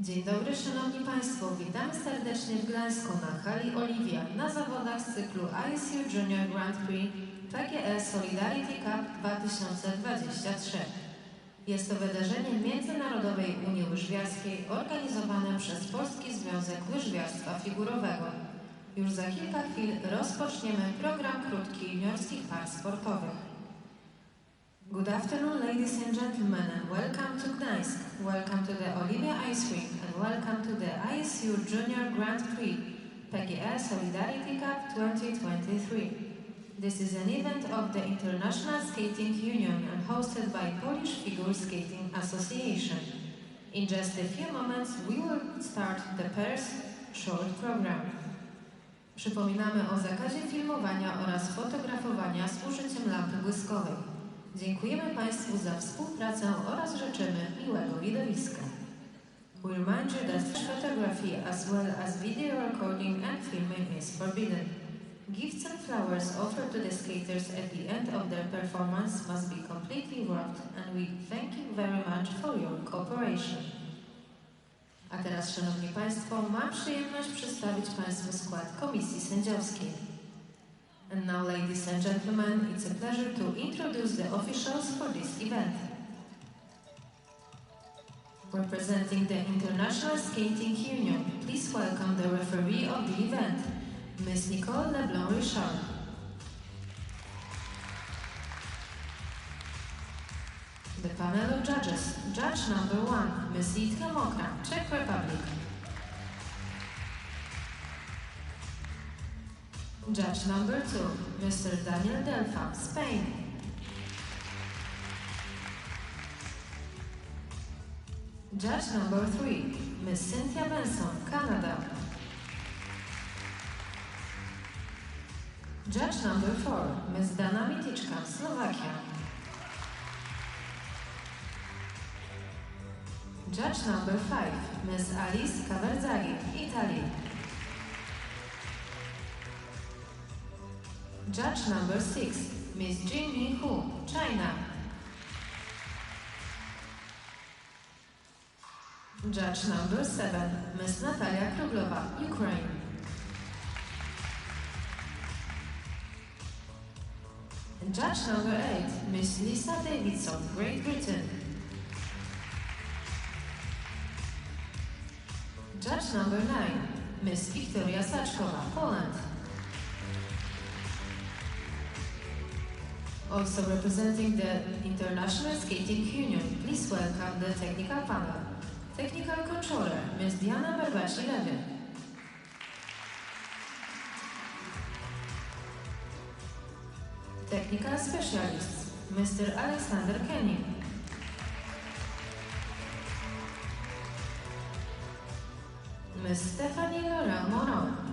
Dzień dobry Szanowni Państwo, witamy serdecznie w Gdańsku na hali Oliwia na zawodach z cyklu ISU Junior Grand Prix PGE Solidarity Cup 2023. Jest to wydarzenie Międzynarodowej Unii Łyżwiarskiej organizowane przez Polski Związek Łyżwiarstwa Figurowego. Już za kilka chwil rozpoczniemy program krótki juniorskich par sportowych. Good afternoon, ladies and gentlemen, and welcome to Gdansk. Welcome to the Olivia Ice Rink and welcome to the ISU Junior Grand Prix PGE Solidarity Cup 2023. This is an event of the International Skating Union and hosted by Polish Figure Skating Association. In just a few moments, we will start the pairs short program. Przypominamy o zakazie filmowania oraz fotografowania z użyciem lampy błyskowej. Dziękujemy Państwu za współpracę oraz życzymy miłego widowiska. We remind you that photography as well as video recording and filming is forbidden. Gifts and flowers offered to the skaters at the end of their performance must be completely wrapped, and we thank you very much for your cooperation. A teraz, Szanowni Państwo, mam przyjemność przedstawić Państwu skład komisji sędziowskiej. And now, ladies and gentlemen, it's a pleasure to introduce the officials for this event. Representing the International Skating Union, please welcome the referee of the event, Ms. Nicole Leblanc-Richard. The panel of judges, Judge number 1, Ms. Jitka Mokra, Czech Republic. Judge number 2, Mr. Daniel Delfa, Spain. Judge number 3, Ms. Cynthia Benson, Canada. Judge number 4, Ms. Dana Miticzka, Slovakia. Judge number 5, Ms. Alice Cavarzaghi, Italy. Judge number 6, Ms. Jingmi Hu, China. Judge number 7, Ms. Natalia Kruglowa, Ukraine. And Judge number 8, Ms. Lisa Davidson, Great Britain. Judge number 9, Ms. Wiktoria Saczkowa, Poland. Also representing the International Skating Union, please welcome the technical panel. Technical controller, Ms. Diana Barbaci-Levin. Technical specialists, Mr. Alexander Kenny. Ms. Stephanie Laura Moreau.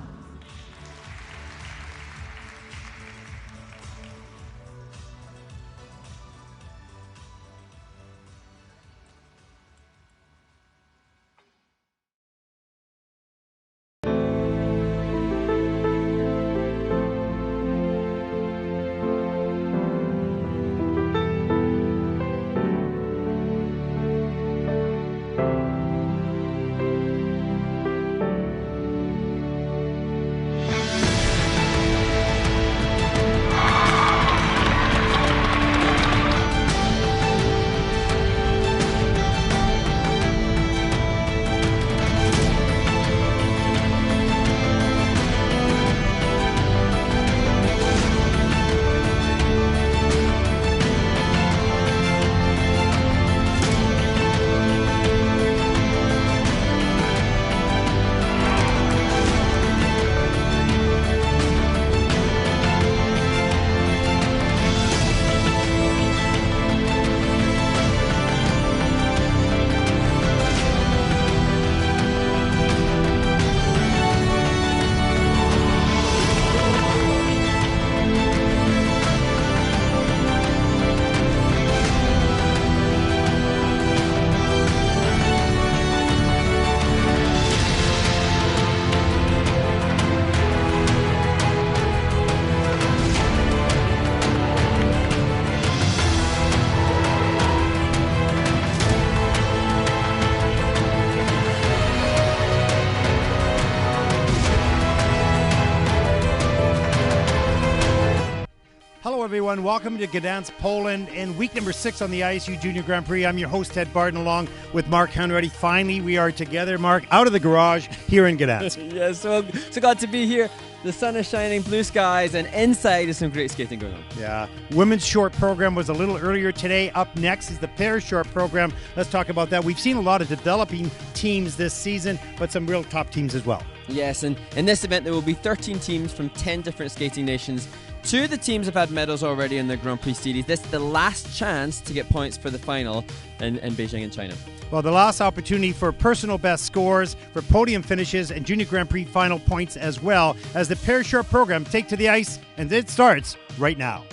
everyone. Welcome to Gdansk, Poland, and week number 6 on the ISU Junior Grand Prix. I'm your host, Ted Barton, along with Mark Hanratty. Finally, we are together, Mark, out of the garage here in Gdansk. Yeah, so glad to be here. The sun is shining, blue skies, and inside is some great skating going on. Yeah. Women's short program was a little earlier today. Up next is the pairs short program. Let's talk about that. We've seen a lot of developing teams this season, but some real top teams as well. Yes, and in this event there will be 13 teams from 10 different skating nations. 2 of the teams have had medals already in the Grand Prix series. This is the last chance to get points for the final in Beijing in China. Well, the last opportunity for personal best scores, for podium finishes, and Junior Grand Prix final points, as well as the pair short program take to the ice, and it starts right now.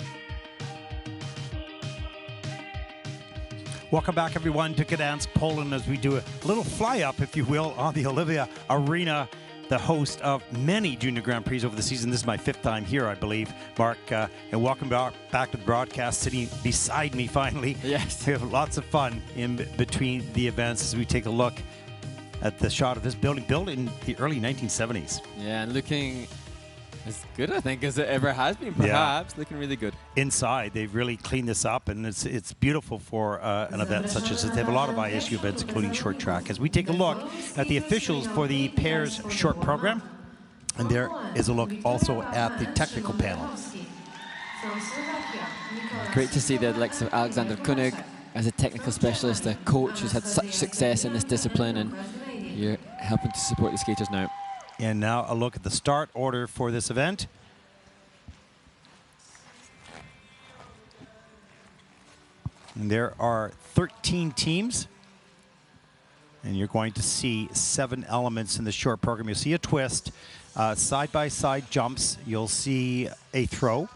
Welcome back, everyone, to Gdansk, Poland, as we do a little fly-up, if you will, on the Olivia Arena, the host of many Junior Grand Prix over the season. This is my 5th time here, I believe, Mark, and welcome back to the broadcast, sitting beside me finally. Yes. We have lots of fun in between the events as we take a look at the shot of this building, built in the early 1970s. Yeah, and looking as good, I think, as it ever has been, perhaps. Yeah. Looking really good. Inside, they've really cleaned this up, and it's beautiful for an event such as this. They have a lot of ISU events, including short track. As we take a look at the officials for the pairs short program, and there is a look also at the technical panel. Great to see the likes of Alexander Koenig as a technical specialist, a coach who's had such success in this discipline, and you're helping to support the skaters now. And now a look at the start order for this event. And there are 13 teams. And you're going to see 7 elements in the short program. You'll see a twist, side-by-side jumps. You'll see a throw,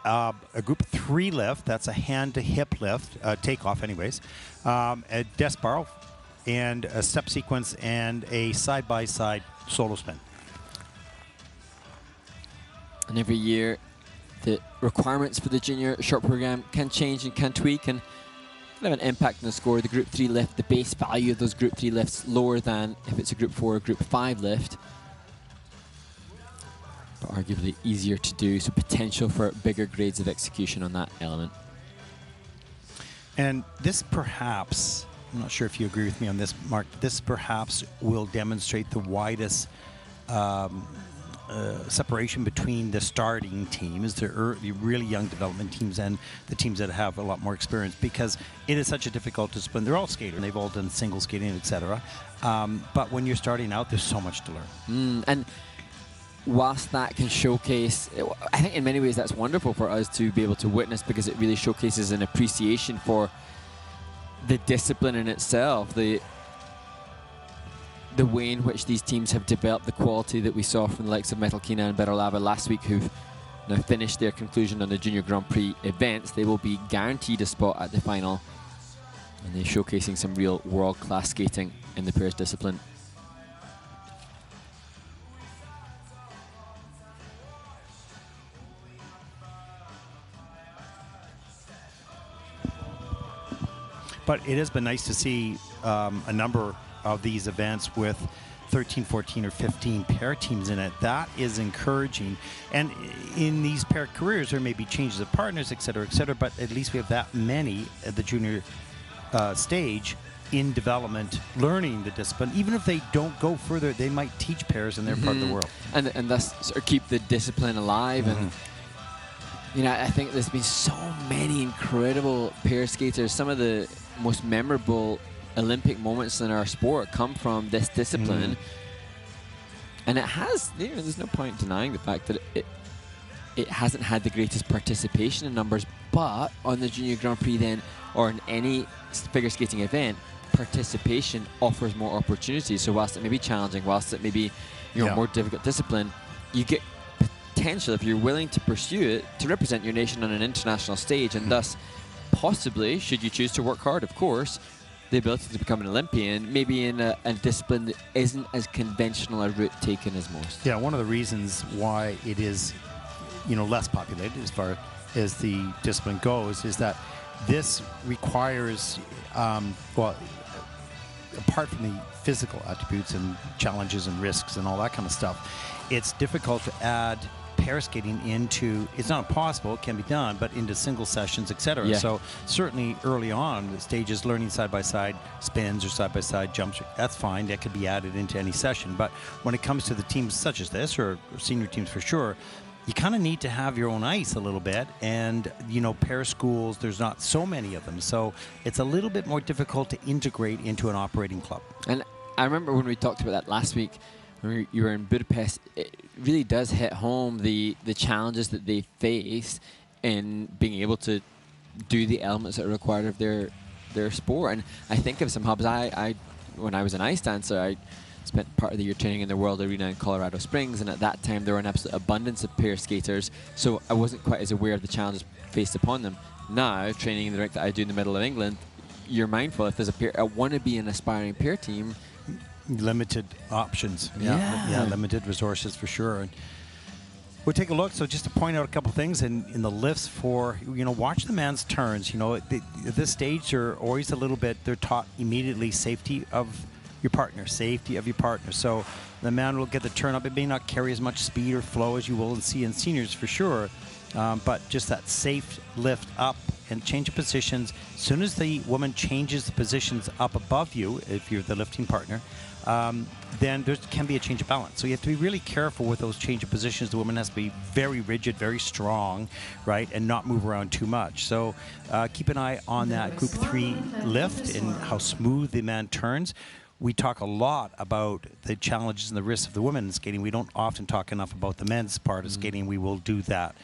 a group 3 lift. That's a hand-to-hip lift, takeoff anyways. A desk barrel, and a step sequence, and a side-by-side solo spin. And every year, the requirements for the junior short program can change and can tweak and have an impact on the score. The Group 3 lift, the base value of those Group 3 lifts lower than if it's a Group 4 or Group 5 lift, but arguably easier to do, so potential for bigger grades of execution on that element. And this perhaps, I'm not sure if you agree with me on this, Mark, this perhaps will demonstrate the widest separation between the starting teams, the really young development teams, and the teams that have a lot more experience, because it is such a difficult discipline. They're all skaters, and they've all done single skating, etc. But when you're starting out, there's so much to learn. And whilst that can showcase, I think in many ways that's wonderful for us to be able to witness, because it really showcases an appreciation for the discipline in itself, the way in which these teams have developed the quality that we saw from the likes of Metalkina and Berolava last week, who've now finished their conclusion on the Junior Grand Prix events. They will be guaranteed a spot at the final, and they're showcasing some real world-class skating in the pairs discipline. But it has been nice to see a number of these events with 13, 14, or 15 pair teams in it. That is encouraging. And in these pair careers, there may be changes of partners, et cetera, but at least we have that many at the junior stage in development, learning the discipline. Even if they don't go further, they might teach pairs in their part of the world. And thus sort of keep the discipline alive. And you know, I think there's been so many incredible pair skaters. Some of the most memorable Olympic moments in our sport come from this discipline, and it has, you know, there's no point denying the fact that it hasn't had the greatest participation in numbers, but on the Junior Grand Prix then, or in any figure skating event, participation offers more opportunities. So whilst it may be challenging, whilst it may be, you know, more difficult discipline, you get potential, if you're willing to pursue it, to represent your nation on an international stage, and thus possibly, should you choose to work hard, of course, the ability to become an Olympian, maybe in a discipline that isn't as conventional a route taken as most. Yeah, one of the reasons why it is, you know, less populated as far as the discipline goes is that this requires, well, apart from the physical attributes and challenges and risks and all that kind of stuff, it's difficult to add pair skating into, it's not impossible, it can be done, but into single sessions, etc. Yeah. So certainly early on, the stages learning side-by-side spins or side-by-side jumps, that's fine. That could be added into any session. But when it comes to the teams such as this, or senior teams for sure, you kind of need to have your own ice a little bit. And, you know, pair schools, there's not so many of them. So it's a little bit more difficult to integrate into an operating club. And I remember when we talked about that last week, when you were in Budapest, it really does hit home the challenges that they face in being able to do the elements that are required of their sport. And I think of some hubs. When I was an ice dancer, I spent part of the year training in the World Arena in Colorado Springs, and at that time there were an absolute abundance of pair skaters, so I wasn't quite as aware of the challenges faced upon them. Now, training in the rink that I do in the middle of England, you're mindful if there's a pair, I want to be an aspiring pair team. Limited options. Yeah, limited resources for sure. And we'll take a look. So just to point out a couple things in the lifts for, you know, watch the man's turns. You know, at this stage, they're always a little bit, they're taught immediately safety of your partner, safety of your partner. So the man will get the turn up. It may not carry as much speed or flow as you will see in seniors for sure, but just that safe lift up and change of positions. As soon as the woman changes the positions up above you, if you're the lifting partner, then there can be a change of balance. So you have to be really careful with those change of positions. The woman has to be very rigid, very strong, right, and not move around too much. So keep an eye on that Group 3 lift and how smooth the man turns. We talk a lot about the challenges and the risks of the women's skating. We don't often talk enough about the men's part of skating. We will do that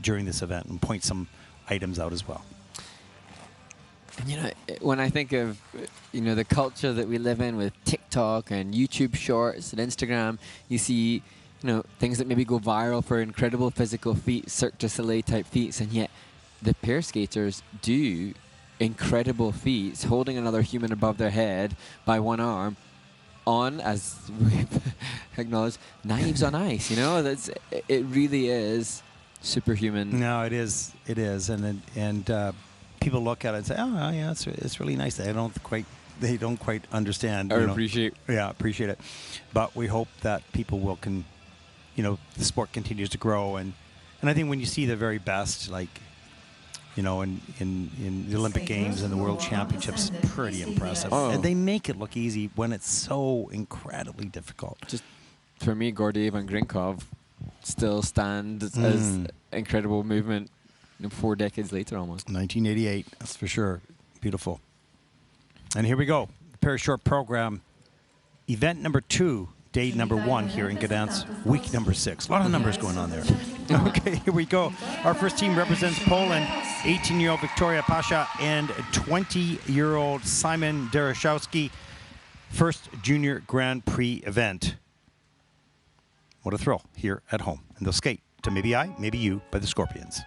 during this event and point some items out as well. And, you know, when I think of, you know, the culture that we live in with TikTok and YouTube Shorts and Instagram, you see, you know, things that maybe go viral for incredible physical feats, Cirque du Soleil type feats, and yet the pair skaters do incredible feats, holding another human above their head by one arm on, as we've acknowledged, knives on ice. You know, it really is superhuman. No, it is, and people look at it and say, "Oh, yeah, it's really nice." They don't quite understand or appreciate. Appreciate it. But we hope that people will the sport continues to grow, and I think when you see the very best, like, you know, in the Olympic Games and the World Championships, pretty impressive. Oh. And they make it look easy when it's so incredibly difficult. Just for me, Gordeev and Grinkov still stand as incredible movement, 4 decades later almost. 1988, that's for sure. Beautiful. And here we go. The pair short program, event number 2, day number 1 here in Gdansk, week number 6. A lot of numbers going on there. Okay, here we go. Our first team represents Poland, 18-year-old Victoria Pasha and 20-year-old Simon Dereszowski. First Junior Grand Prix event. What a thrill here at home. And they'll skate to Maybe I, Maybe You by the Scorpions.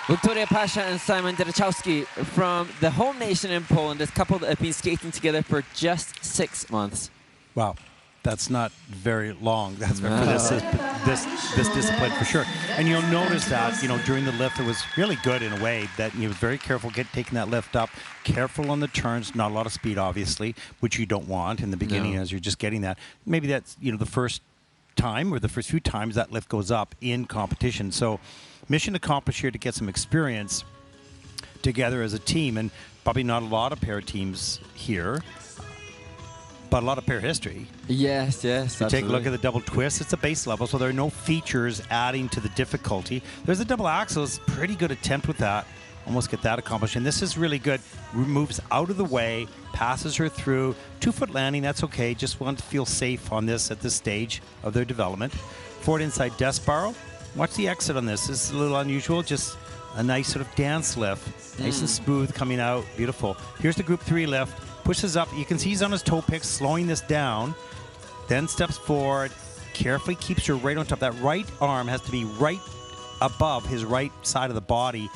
Wiktoria Pasha and Simon Derechowski from the whole nation in Poland, this couple that have been skating together for just 6 months. Wow, that's not very long. That's for this discipline for sure. And you'll notice that, you know, during the lift, it was really good in a way that he was very careful taking that lift up, careful on the turns, not a lot of speed, obviously, which you don't want in the beginning as you're just getting that. Maybe that's, you know, the first time or the first few times that lift goes up in competition. So mission accomplished here to get some experience together as a team, and probably not a lot of pair teams here, but a lot of pair history. Yes, yes. So take a look at the double twist. It's a base level, so there are no features adding to the difficulty. There's a double axel. It's a pretty good attempt with that. Almost get that accomplished. And this is really good. Moves out of the way, passes her through. 2-foot landing, that's okay. Just want to feel safe on this at this stage of their development. Forward inside desk barrel. Watch the exit on this. This is a little unusual. Just a nice sort of dance lift. Nice and smooth coming out. Beautiful. Here's the group 3 lift. Pushes up. You can see he's on his toe picks, slowing this down. Then steps forward. Carefully keeps her right on top. That right arm has to be right above his right side of the body,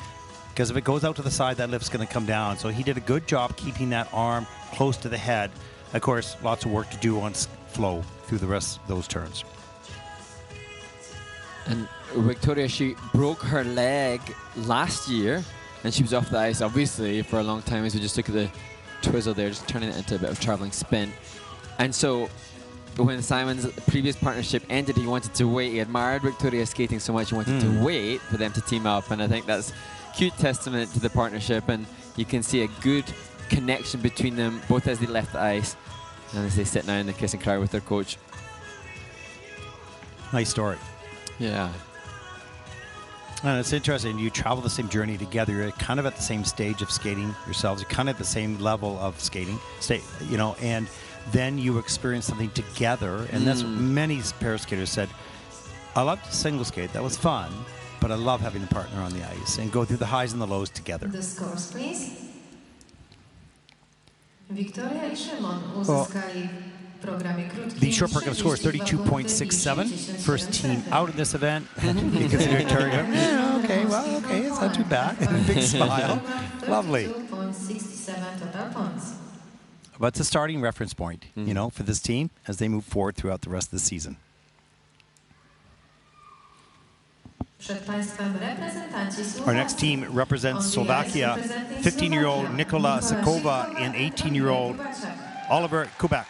because if it goes out to the side, that lift's going to come down. So he did a good job keeping that arm close to the head. Of course, lots of work to do on flow through the rest of those turns. And Wiktoria, she broke her leg last year, and she was off the ice, obviously, for a long time. As we just look at the twizzle there, just turning it into a bit of traveling spin. And so when Simon's previous partnership ended, he wanted to wait. He admired Wiktoria skating so much, he wanted to wait for them to team up. And I think that's cute testament to the partnership, and you can see a good connection between them, both as they left the ice and as they sit now in the kiss and cry with their coach. Nice story. Yeah. And it's interesting, you travel the same journey together. You're kind of at the same stage of skating yourselves. You're kind of at the same level of skating, you know, and then you experience something together. And that's what many pair skaters said. I loved single skate. That was fun. But I love having a partner on the ice and go through the highs and the lows together. The scores, please. Wiktoria I Szymon uzyskali w programie krótkim. The short program score is 32.67. First team out of this event. You can see Victoria. Yeah, okay, well, okay, it's not too bad. Big smile. Lovely. 32.67 total points. But it's a starting reference point, you know, for this team as they move forward throughout the rest of the season. Our next team represents Slovakia, 15-year-old Nikola Sakova and 18-year-old Oliver Kubak.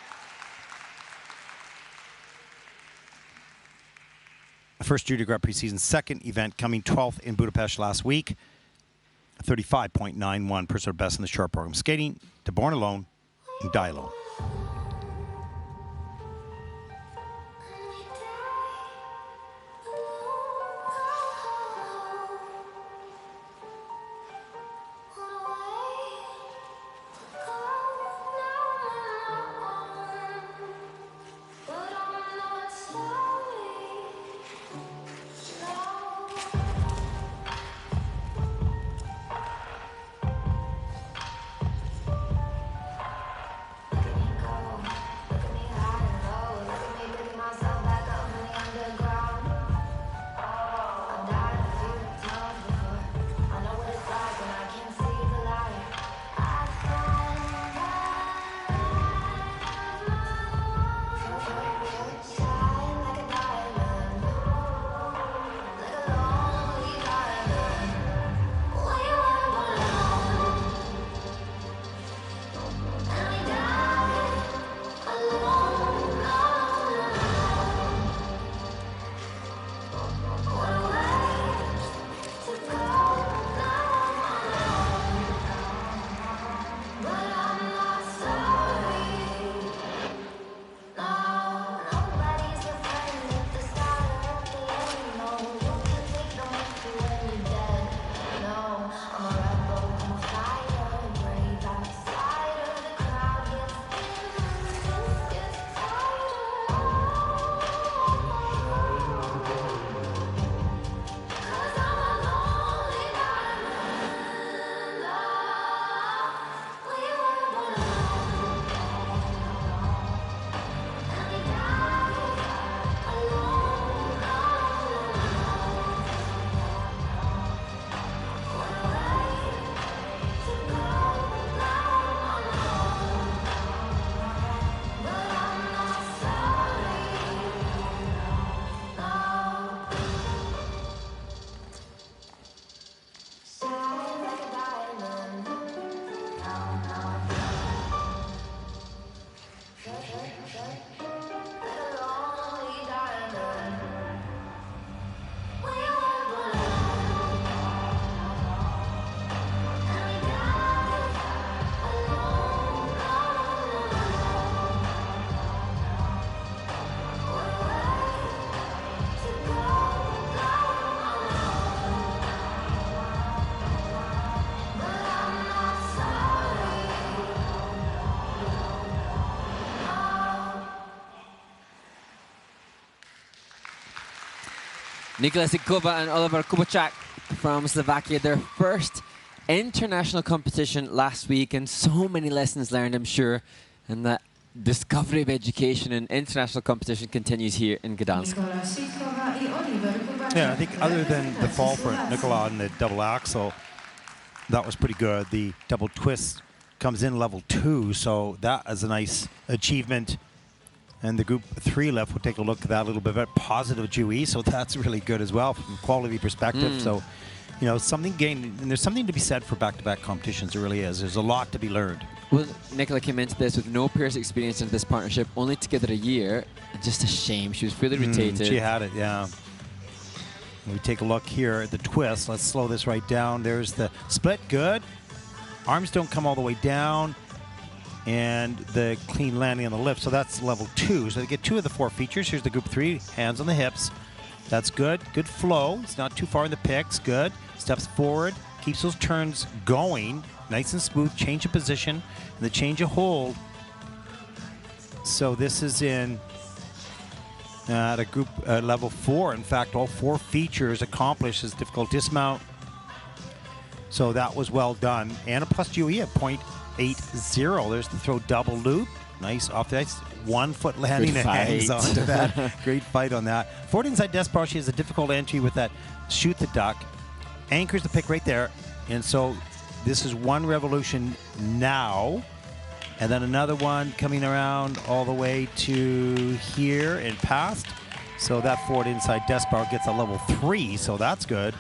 First Junior Grand Prix season, second event coming 12th in Budapest last week. 35.91 personal best in the short program. Skating to Born Alone and Die Alone. Nikola Sikova and Oliver Kubacek from Slovakia, their first international competition last week, and so many lessons learned, I'm sure, and that discovery of education and international competition continues here in Gdansk. Yeah, I think other than the fall for Nikola on the double axel, that was pretty good. The double twist comes in level 2, so that is a nice achievement. And the group 3 left, we'll take a look at that a little bit. Positive GUE, so that's really good as well from a quality perspective. So, you know, something gained, and there's something to be said for back-to-back competitions. There really is. There's a lot to be learned. Well, Nicola came into this with no peers experience into this partnership, only together a year. Just a shame. She was fully rotated. She had it, yeah. We take a look here at the twist. Let's slow this right down. There's the split, good. Arms don't come all the way down. And the clean landing on the lift. So that's level 2. So they get 2 of the 4 features. Here's the group 3, hands on the hips. That's good. Good flow. It's not too far in the picks. Good. Steps forward. Keeps those turns going. Nice and smooth. Change of position. And the change of hold. So this is in at a group level 4. In fact, all 4 features accomplished as difficult dismount. So that was well done. And a plus GOE at 0.80. There's the throw double loop. Nice off the ice. 1 foot landing and hangs onto that. Great fight on that. Forward inside death bar. She has a difficult entry with that shoot the duck. Anchors the pick right there. And so this is 1 revolution now. And then another one coming around all the way to here and past. So that forward inside death bar gets a level 3. So that's good.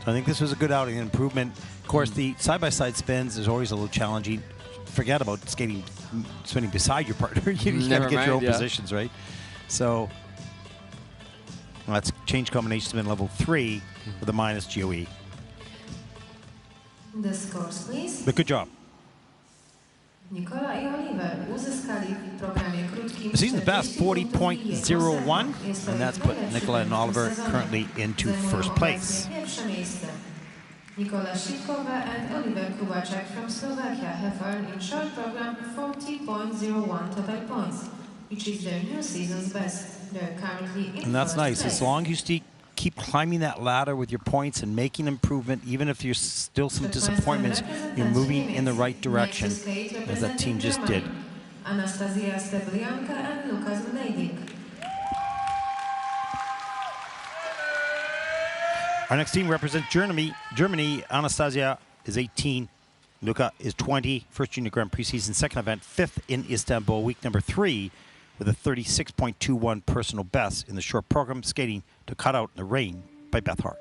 I think this was a good outing, an improvement. Of course, the side-by-side spins is always a little challenging. Forget about spinning beside your partner. You got to get your own positions, right? So that's change combination spin level 3 with a minus GOE. The scores, please. But good job. Nikola i Oliver uzyskali w programie krótkim The season's best, 40.01, and that's put Nikola and Oliver currently into first place. Pierwsze miejsce. Nikola Sikova and Oliver Kubacek from Slovakia have earned in short program 40.01 total points, which is their new season's best. They're currently in And that's first nice. place. As long as you keep climbing that ladder with your points and making improvement, even if there's still some disappointments, you're moving in the right direction, as that team just did. Anastasia Steblianka and Lukas Mlejnik. Our next team represents Germany. Anastasia is 18. Luka is 20. First Junior Grand Prix season, second event, 5th in Istanbul, week number 3, with a 36.21 personal best in the short program, skating to Cut Out in the Rain by Beth Hart.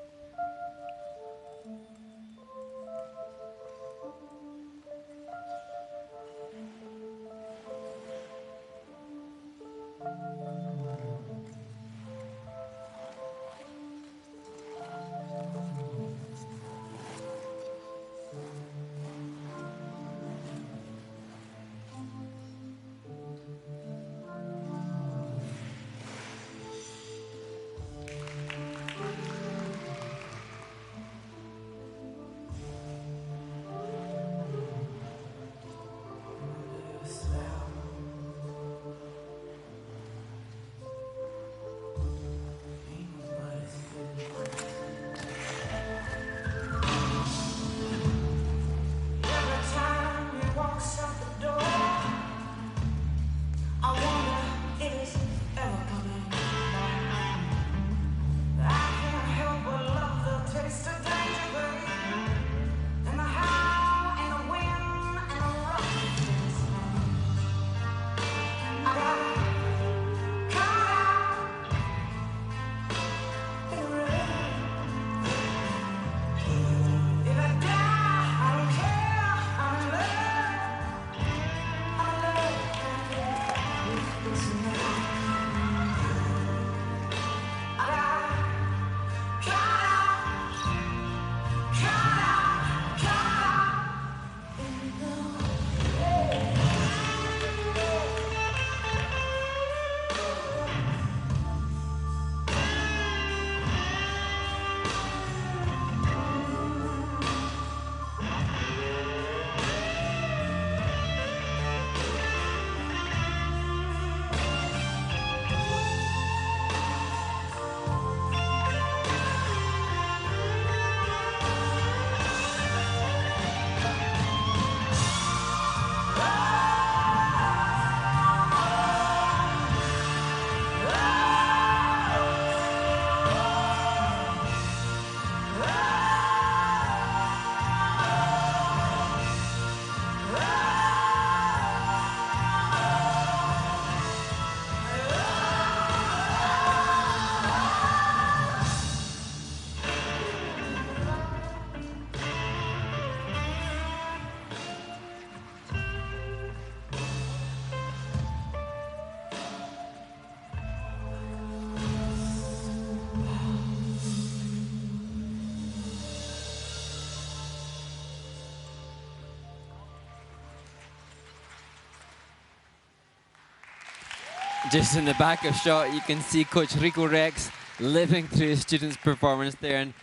Just in the back of shot, you can see Coach Rico Rex living through his students' performance there. And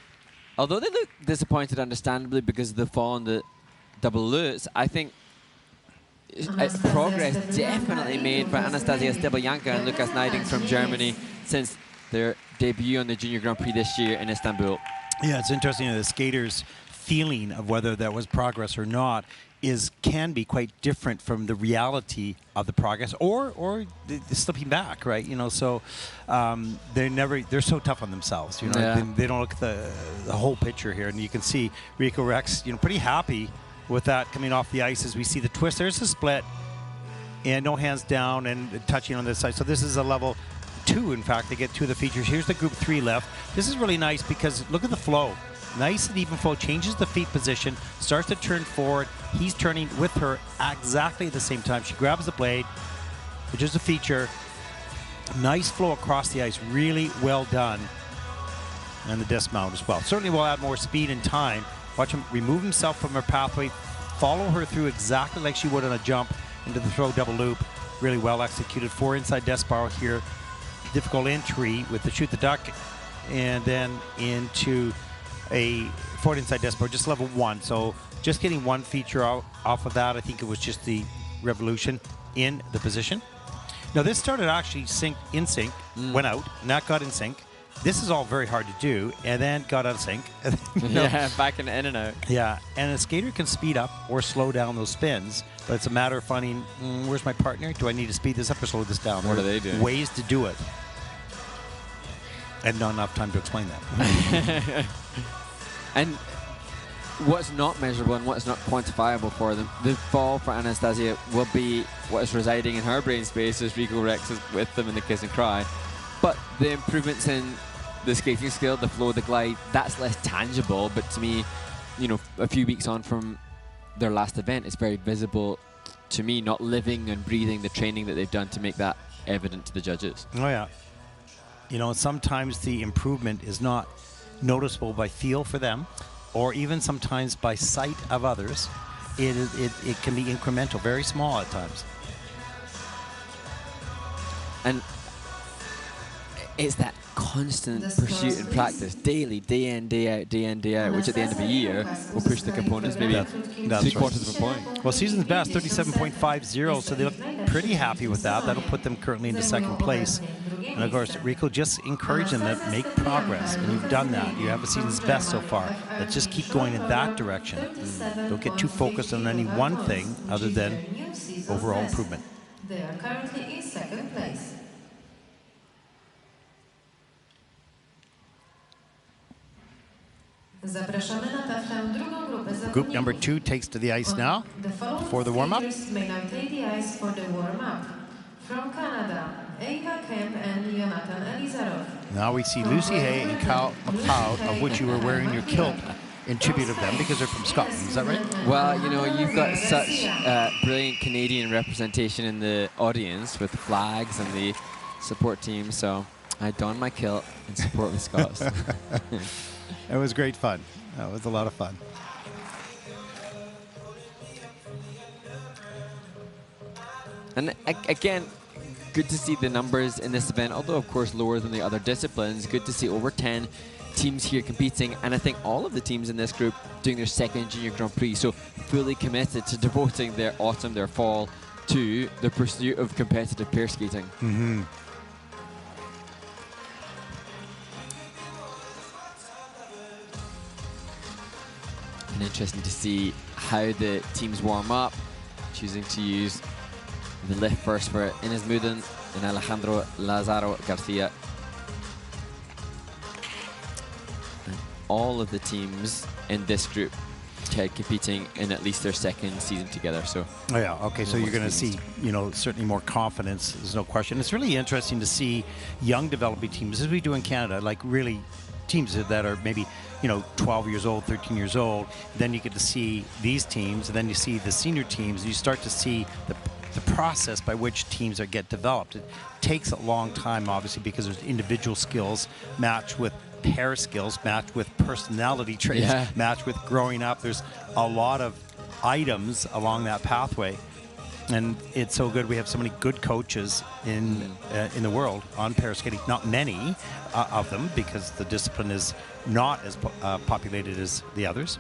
although they look disappointed, understandably, because of the fall on the double lutz, I think progress definitely made by Anastasia Stebolyanka and Lukas Neiding from Germany since their debut on the Junior Grand Prix this year in Istanbul. Yeah, it's interesting that the skaters' feeling of whether that was progress or not can be quite different from the reality of the progress or the slipping back, right? You know, so they're so tough on themselves, you know. Yeah. They don't look at the whole picture here, and you can see Rico Rex, you know, pretty happy with that coming off the ice as we see the twist. There's a split and no hands down and touching on this side. So this is a level 2, in fact, to get 2 of the features. Here's the group 3 left. This is really nice because look at the flow. Nice and even flow, changes the feet position, starts to turn forward. He's turning with her exactly at the same time. She grabs the blade, which is a feature. Nice flow across the ice, really well done. And the dismount as well. Certainly will add more speed and time. Watch him remove himself from her pathway, follow her through exactly like she would on a jump into the throw double loop. Really well executed. 4 inside death spiral here. Difficult entry with the shoot the duck, and then into a forward inside death spiral, just level 1. So just getting 1 feature off of that. I think it was just the revolution in the position. Now this started actually in sync, went out, and that got in sync. This is all very hard to do, and then got out of sync. Yeah, back in and out. Yeah, and a skater can speed up or slow down those spins, but it's a matter of finding, where's my partner? Do I need to speed this up or slow this down? What are they doing? Ways to do it. And not enough time to explain that. And what's not measurable and what's not quantifiable for them, the fall for Anastasia will be what is residing in her brain space as Rico Rex is with them in the kiss and cry. But the improvements in the skating skill, the flow, the glide, that's less tangible. But to me, you know, a few weeks on from their last event, it's very visible to me, not living and breathing the training that they've done to make that evident to the judges. Oh, yeah. You know, sometimes the improvement is not noticeable by feel for them, or even sometimes by sight of others. It can be incremental, very small at times. And it's that constant pursuit and practice, daily, day in, day out, day in, day out, which at the end of a year will push the components maybe That's 3/4 of a point. Well, season's best, 37.50, so they look pretty happy with that. That'll put them currently into 2nd place. And of course, Rico just encouraging them to make progress, and you've done that. You have a season's best so far. Let's just keep going in that direction. Don't get too focused on any one thing other than overall improvement. They are currently in 2nd place. Group number 2 takes to the ice now for the warm-up. May now take the ice for the warm-up. From Canada, Ava Kemp and Jonathan Elizarov. Now we see Lucy Hay and Kyle McLeod, of which you were wearing your kilt in tribute of them because they're from Scotland. Is that right? Well, you know, you've got such brilliant Canadian representation in the audience with the flags and the support team, so I donned my kilt in support of the Scots. It was great fun. It was a lot of fun. And again, good to see the numbers in this event, although of course lower than the other disciplines. Good to see over 10 teams here competing, and I think all of the teams in this group doing their 2nd Junior Grand Prix, so fully committed to devoting their autumn, their fall, to the pursuit of competitive pair skating. Mm-hmm. And interesting to see how the teams warm up, choosing to use the lift first for Ines Muden and Alejandro Lazaro Garcia. And all of the teams in this group competing in at least their 2nd season together. So, oh yeah, okay. So you're going to see, you know, certainly more confidence. There's no question. It's really interesting to see young developing teams, as we do in Canada, like really teams that are maybe, you know, 12 years old, 13 years old. Then you get to see these teams, and then you see the senior teams, and you start to see the process by which teams get developed. It takes a long time, obviously, because there's individual skills matched with pair skills, matched with personality traits, matched with growing up. There's a lot of items along that pathway. And it's so good. We have so many good coaches in the world on pair skating. Not many of them, because the discipline is not as populated as the others.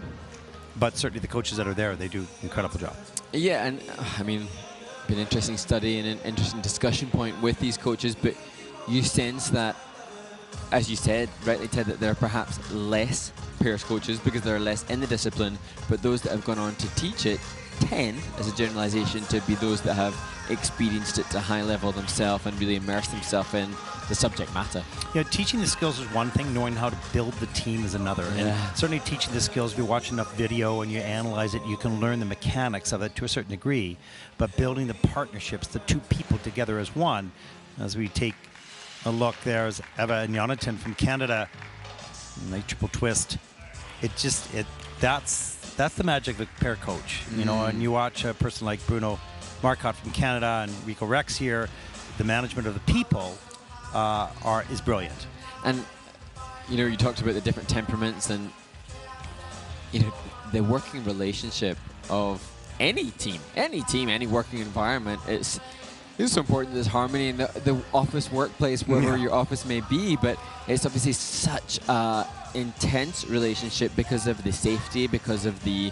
But certainly the coaches that are there, they do an incredible job. Yeah, and I mean, been an interesting study and an interesting discussion point with these coaches, but you sense that, as you said, rightly, Ted, that there are perhaps less pairs coaches because there are less in the discipline, but those that have gone on to teach it tend, as a generalization, to be those that have experienced it to a high level themselves and really immersed themselves in the subject matter. Yeah, teaching the skills is one thing, knowing how to build the team is another. Yeah. And certainly teaching the skills, if you watch enough video and you analyze it, you can learn the mechanics of it to a certain degree. But building the partnerships, the two people together as one, as we take a look, there's Eva and Jonathan from Canada, nice triple twist. That's the magic of a pair coach, you know. And you watch a person like Bruno Marcotte from Canada and Rico Rex here, the management of the people is brilliant. And you know, you talked about the different temperaments, and you know, the working relationship of any team, any working environment. It's so important, this harmony in the office workplace, wherever your office may be, but it's obviously such a intense relationship because of the safety, because of the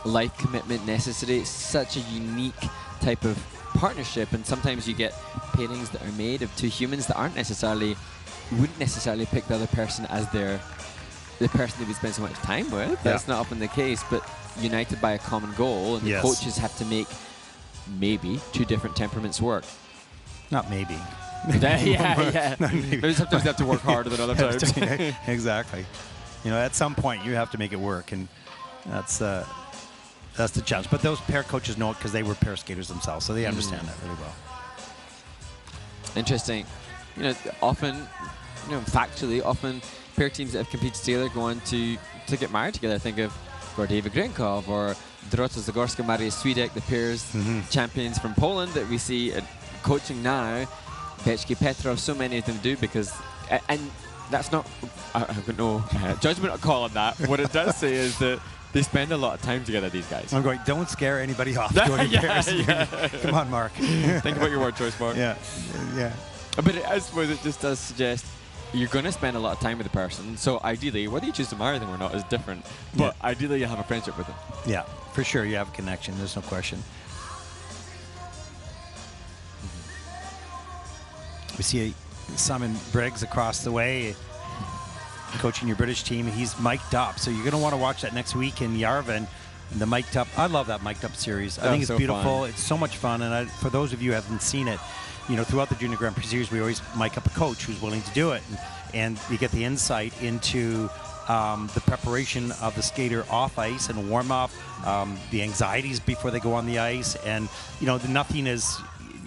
life commitment necessary. It's such a unique type of partnership, and sometimes you get pairings that are made of two humans that wouldn't necessarily pick the other person as the person they would spend so much time with. That's not often the case, but united by a common goal, and the coaches have to make maybe two different temperaments work. Not maybe. Maybe sometimes they have to work harder than other times. Exactly. You know, at some point you have to make it work, and that's the challenge. But those pair coaches know it because they were pair skaters themselves, so they understand that really well. Interesting. You know, factually, often pair teams that have competed together go on to get married together. Think of Gordieva Grinkov or Dorota Zagorska, Maria Swidek, the pairs champions from Poland that we see coaching now. Beczki Petrov, so many of them do, because, and that's not, I've got no judgment call on that. What it does say is that they spend a lot of time together, these guys. I'm going, don't scare anybody off doing pairs. Come on, Mark. Think about your word choice, Mark. Yeah. But I suppose it just does suggest you're going to spend a lot of time with the person. So ideally, whether you choose to marry them or not is different. But ideally, you have a friendship with them. Yeah, for sure. You have a connection. There's no question. We see Simon Briggs across the way coaching your British team. He's mic'd up. So you're going to want to watch that next week in Yerevan. The mic'd up. I love that mic'd up series. I think it's so beautiful. Fun. It's so much fun. And for those of you who haven't seen it, you know, throughout the Junior Grand Prix Series, we always mic up a coach who's willing to do it. And you get the insight into the preparation of the skater off ice and warm up, the anxieties before they go on the ice. And, you know, nothing is,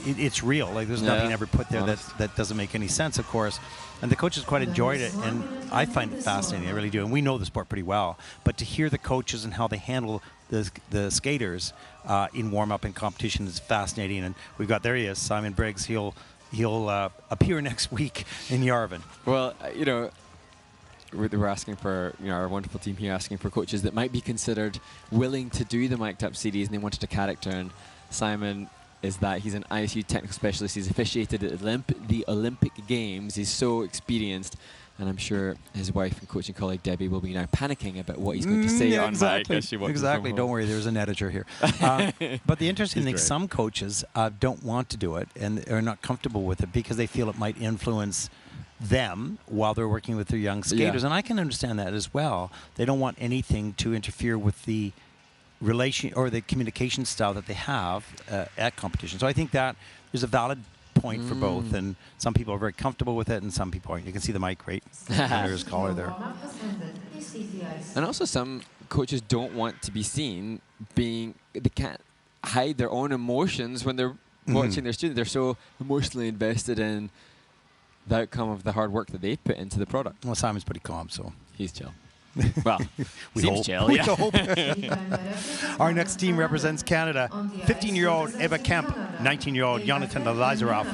it's real. Like, there's nothing ever put there that doesn't make any sense, of course. And the coaches quite enjoyed it. And I find it fascinating. I really do. And we know the sport pretty well. But to hear the coaches and how they handle the skaters in warm-up and competition is fascinating. And we've got, there he is, Simon Briggs. He'll appear next week in Yerevan. Well, you know, we're asking for, you know, our wonderful team here asking for coaches that might be considered willing to do the mic'd up series, and they wanted a character. And Simon is that. He's an ISU technical specialist. He's officiated at the Olympic Games. He's so experienced. And I'm sure his wife and coaching colleague Debbie will be now panicking about what he's going to say on mic as she watches. Exactly. Don't worry, there's an editor here. But the interesting thing, some coaches don't want to do it and are not comfortable with it because they feel it might influence them while they're working with their young skaters. And I can understand that as well. They don't want anything to interfere with the relation or the communication style that they have at competition. So I think that there's a valid point for both, and some people are very comfortable with it and some people aren't. You can see the mic right under his collar there. And also some coaches don't want to be seen they can't hide their own emotions when they're watching their students. They're so emotionally invested in the outcome of the hard work that they put into the product. Well, Simon's pretty calm, so he's chill. Well, we seems hope. chill, we hope. Our next team represents Canada. 15-year-old Eva Kemp, 19-year-old Jonathan Lazarov.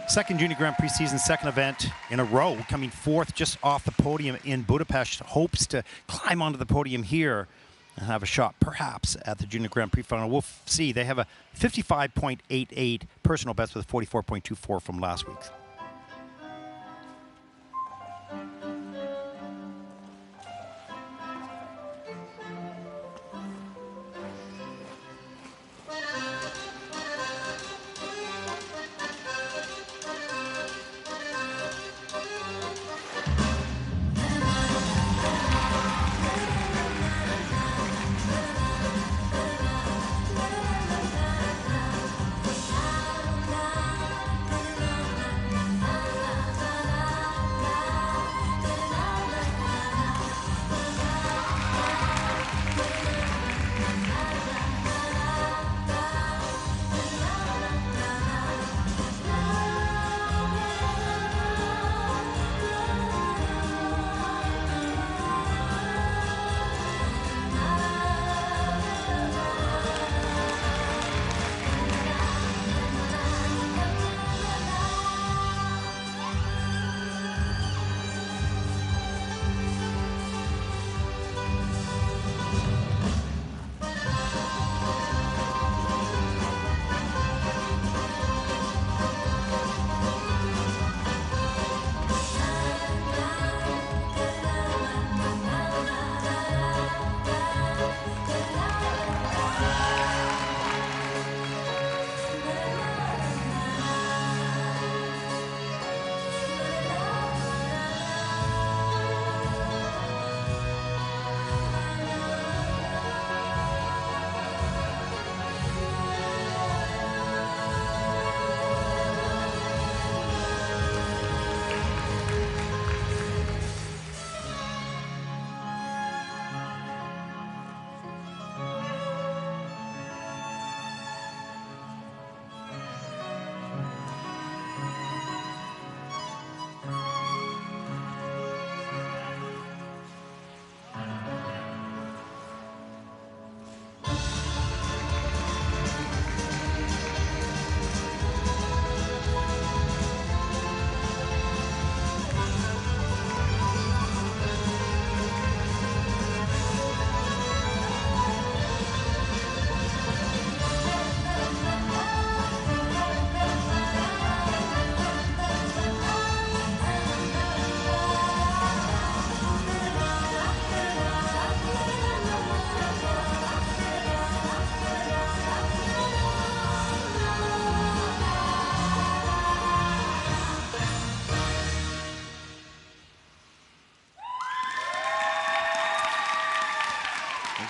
Second Junior Grand Prix season, second event in a row, coming fourth just off the podium in Budapest. Hopes to climb onto the podium here and have a shot perhaps at the Junior Grand Prix final. We'll see. They have a 55.88 personal best with a 44.24 from last week.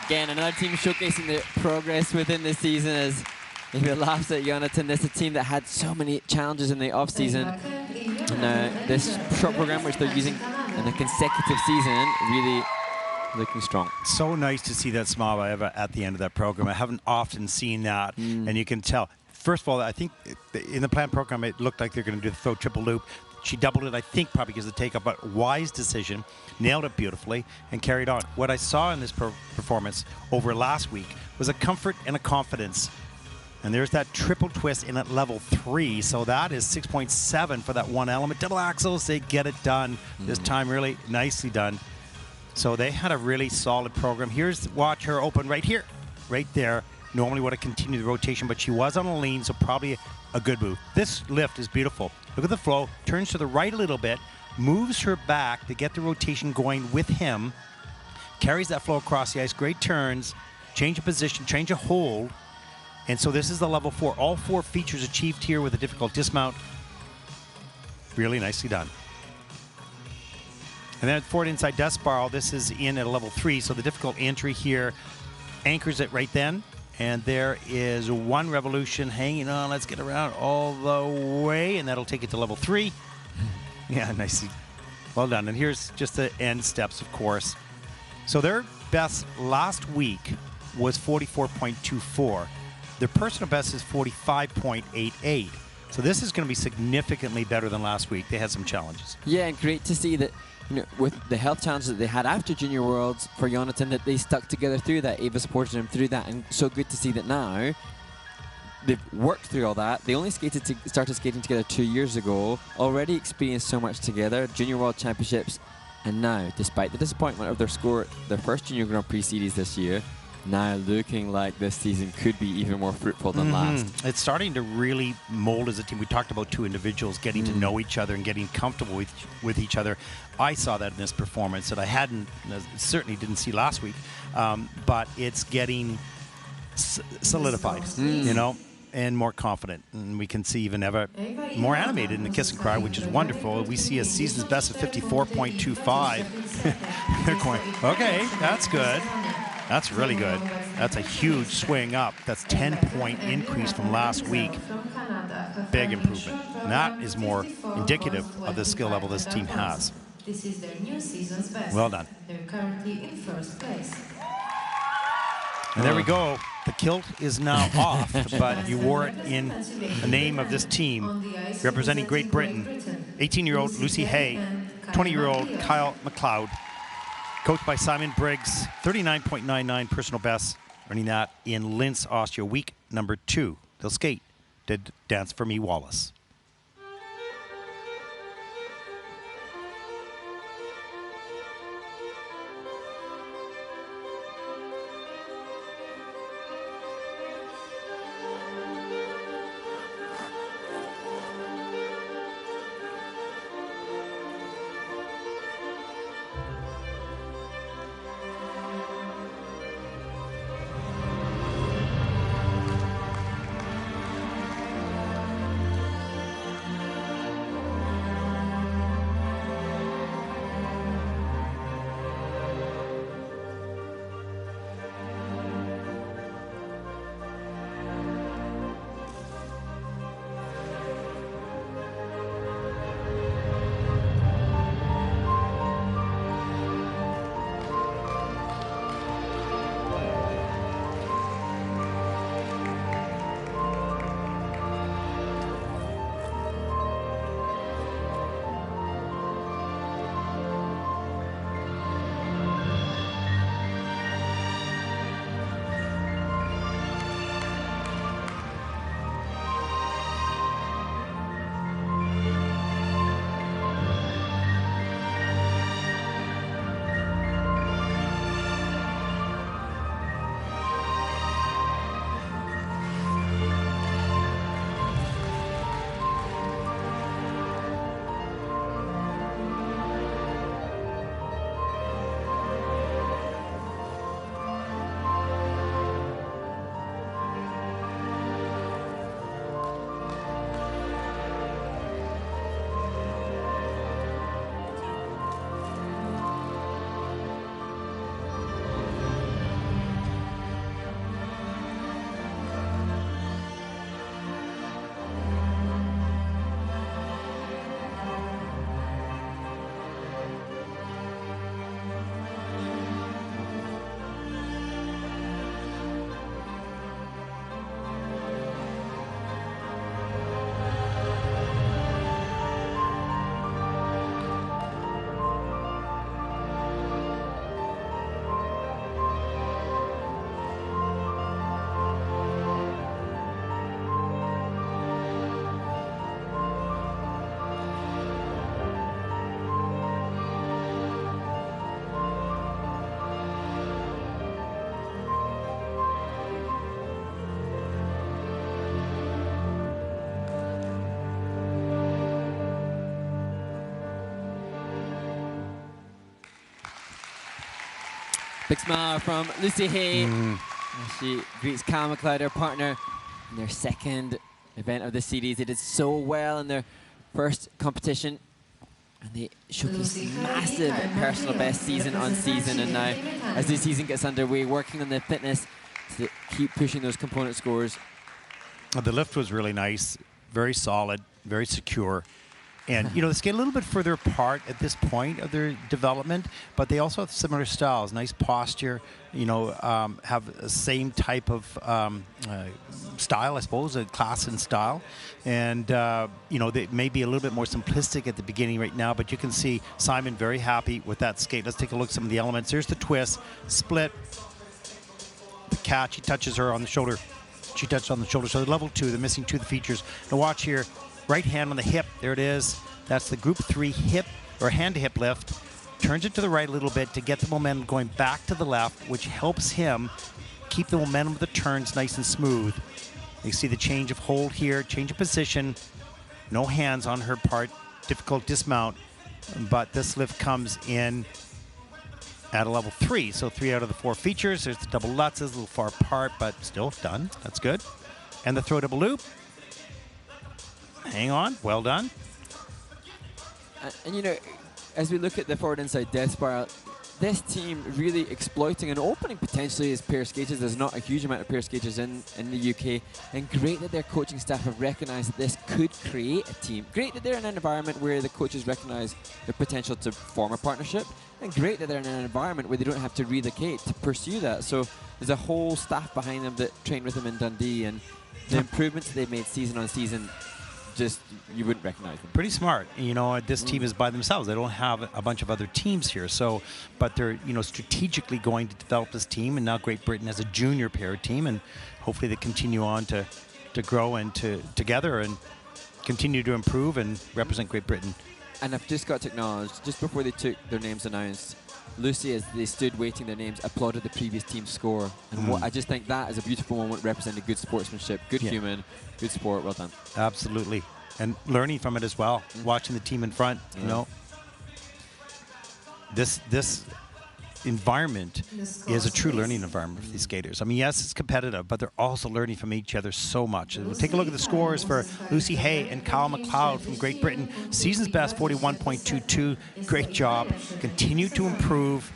Again, another team showcasing their progress within the season as maybe laughs at Jonathan. This is a team that had so many challenges in the off-season. And this short program, which they're using in a consecutive season, really looking strong. So nice to see that smile at the end of that program. I haven't often seen that, and you can tell. First of all, I think in the planned program, it looked like they're going to do the throw triple loop. She doubled it, I think, probably because of the takeoff, but wise decision, nailed it beautifully, and carried on. What I saw in this performance over last week was a comfort and a confidence. And there's that triple twist in at level 3, so that is 6.7 for that one element. Double axels, they get it done. This time really nicely done. So they had a really solid program. Watch her open right here, right there. Normally would have continued the rotation, but she was on a lean, so probably a good move. This lift is beautiful. Look at the flow, turns to the right a little bit, moves her back to get the rotation going with him, carries that flow across the ice, great turns, change of position, change of hold. And so this is the level 4. All 4 features achieved here with a difficult dismount. Really nicely done. And then forward inside death spiral, this is in at a level 3, so the difficult entry here anchors it right then. And there is one revolution hanging on. Let's get around all the way, and that'll take it to level 3. Yeah, nicely. Well done. And here's just the end steps, of course. So their best last week was 44.24. Their personal best is 45.88. So this is going to be significantly better than last week. They had some challenges. Yeah, and great to see that, you know, with the health challenges that they had after Junior Worlds for Jonathan, that they stuck together through that. Ava supported him through that, and so good to see that now they've worked through all that. They only started skating together 2 years ago, already experienced so much together. Junior World Championships And now, despite the disappointment of their score, their first Junior Grand Prix series this year, now looking like this season could be even more fruitful than last. It's starting to really mold as a team. We talked about two individuals getting to know each other and getting comfortable with each other. I saw that in this performance that I certainly didn't see last week, but it's getting solidified, you know, and more confident. And we can see even ever more animated in the kiss and cry, which is wonderful. We see a season's best of 54.25. They're going, okay, that's good. That's really good. That's a huge swing up. That's 10-point increase from last week. Big improvement. And that is more indicative of the skill level this team has. This is their new season's best. Well done. They're currently in first place. And there we go. The kilt is now off, but you wore it in the name of this team representing Great Britain. 18-year-old Lucy Hay, 20-year-old Kyle McLeod, coached by Simon Briggs, 39.99 personal best, earning that in Linz, Austria, week number 2. They'll skate to Dance for Me Wallace. Big smile from Lucy Hay. She greets Kyle McLeod, her partner, in their second event of the series. They did so well in their first competition, and they showcased massive personal best season on season. And now, as the season gets underway, working on the fitness to keep pushing those component scores. The lift was really nice, very solid, very secure. And, you know, they skate a little bit further apart at this point of their development, but they also have similar styles, nice posture, you know, have the same type of style, I suppose, a class and style. And, you know, they may be a little bit more simplistic at the beginning right now, but you can see Simon very happy with that skate. Let's take a look at some of the elements. Here's the twist, split, the catch, he touches her on the shoulder. She touched on the shoulder, so level 2, the missing 2 of the features. Now watch here. Right hand on the hip, there it is. That's the group 3 hip or hand to hip lift. turns it to the right a little bit to get the momentum going back to the left, which helps him keep the momentum of the turns nice and smooth. You see the change of hold here, change of position, no hands on her part, difficult dismount, but this lift comes in at a level 3, so 3 out of the 4 features. There's the double lutzes, a little far apart, but still done. That's good. And the throw double loop. Hang on, well done. And you know, as we look at the forward inside death spiral, this team really exploiting and opening potentially as pair skaters. There's not a huge amount of pair skaters in the UK, and great that their coaching staff have recognized that this could create a team. Great that they're in an environment where the coaches recognize their potential to form a partnership, and great that they're in an environment where they don't have to relocate to pursue that. So there's a whole staff behind them that trained with them in Dundee, and the improvements they've made season on season, just you wouldn't recognize them. Pretty smart. You know, this team is by themselves. They don't have a bunch of other teams here. So, but they're, you know, strategically going to develop this team. And now Great Britain has a junior pair team, and hopefully they continue on to grow and together and continue to improve and represent Great Britain. And I've just got to acknowledge, just before they took their names announced, Lucy, as they stood waiting their names, applauded the previous team's score. And what I just think that is a beautiful moment representing good sportsmanship, good human, good sport. Well done. Absolutely. And learning from it as well, watching the team in front, you know. This environment is a true learning environment for these skaters. I mean, yes, it's competitive, but they're also learning from each other so much. We'll take a look at the scores for Lucy Hay and Kyle McLeod from Great Britain. Season's best, 41.22. Great job. Continue to improve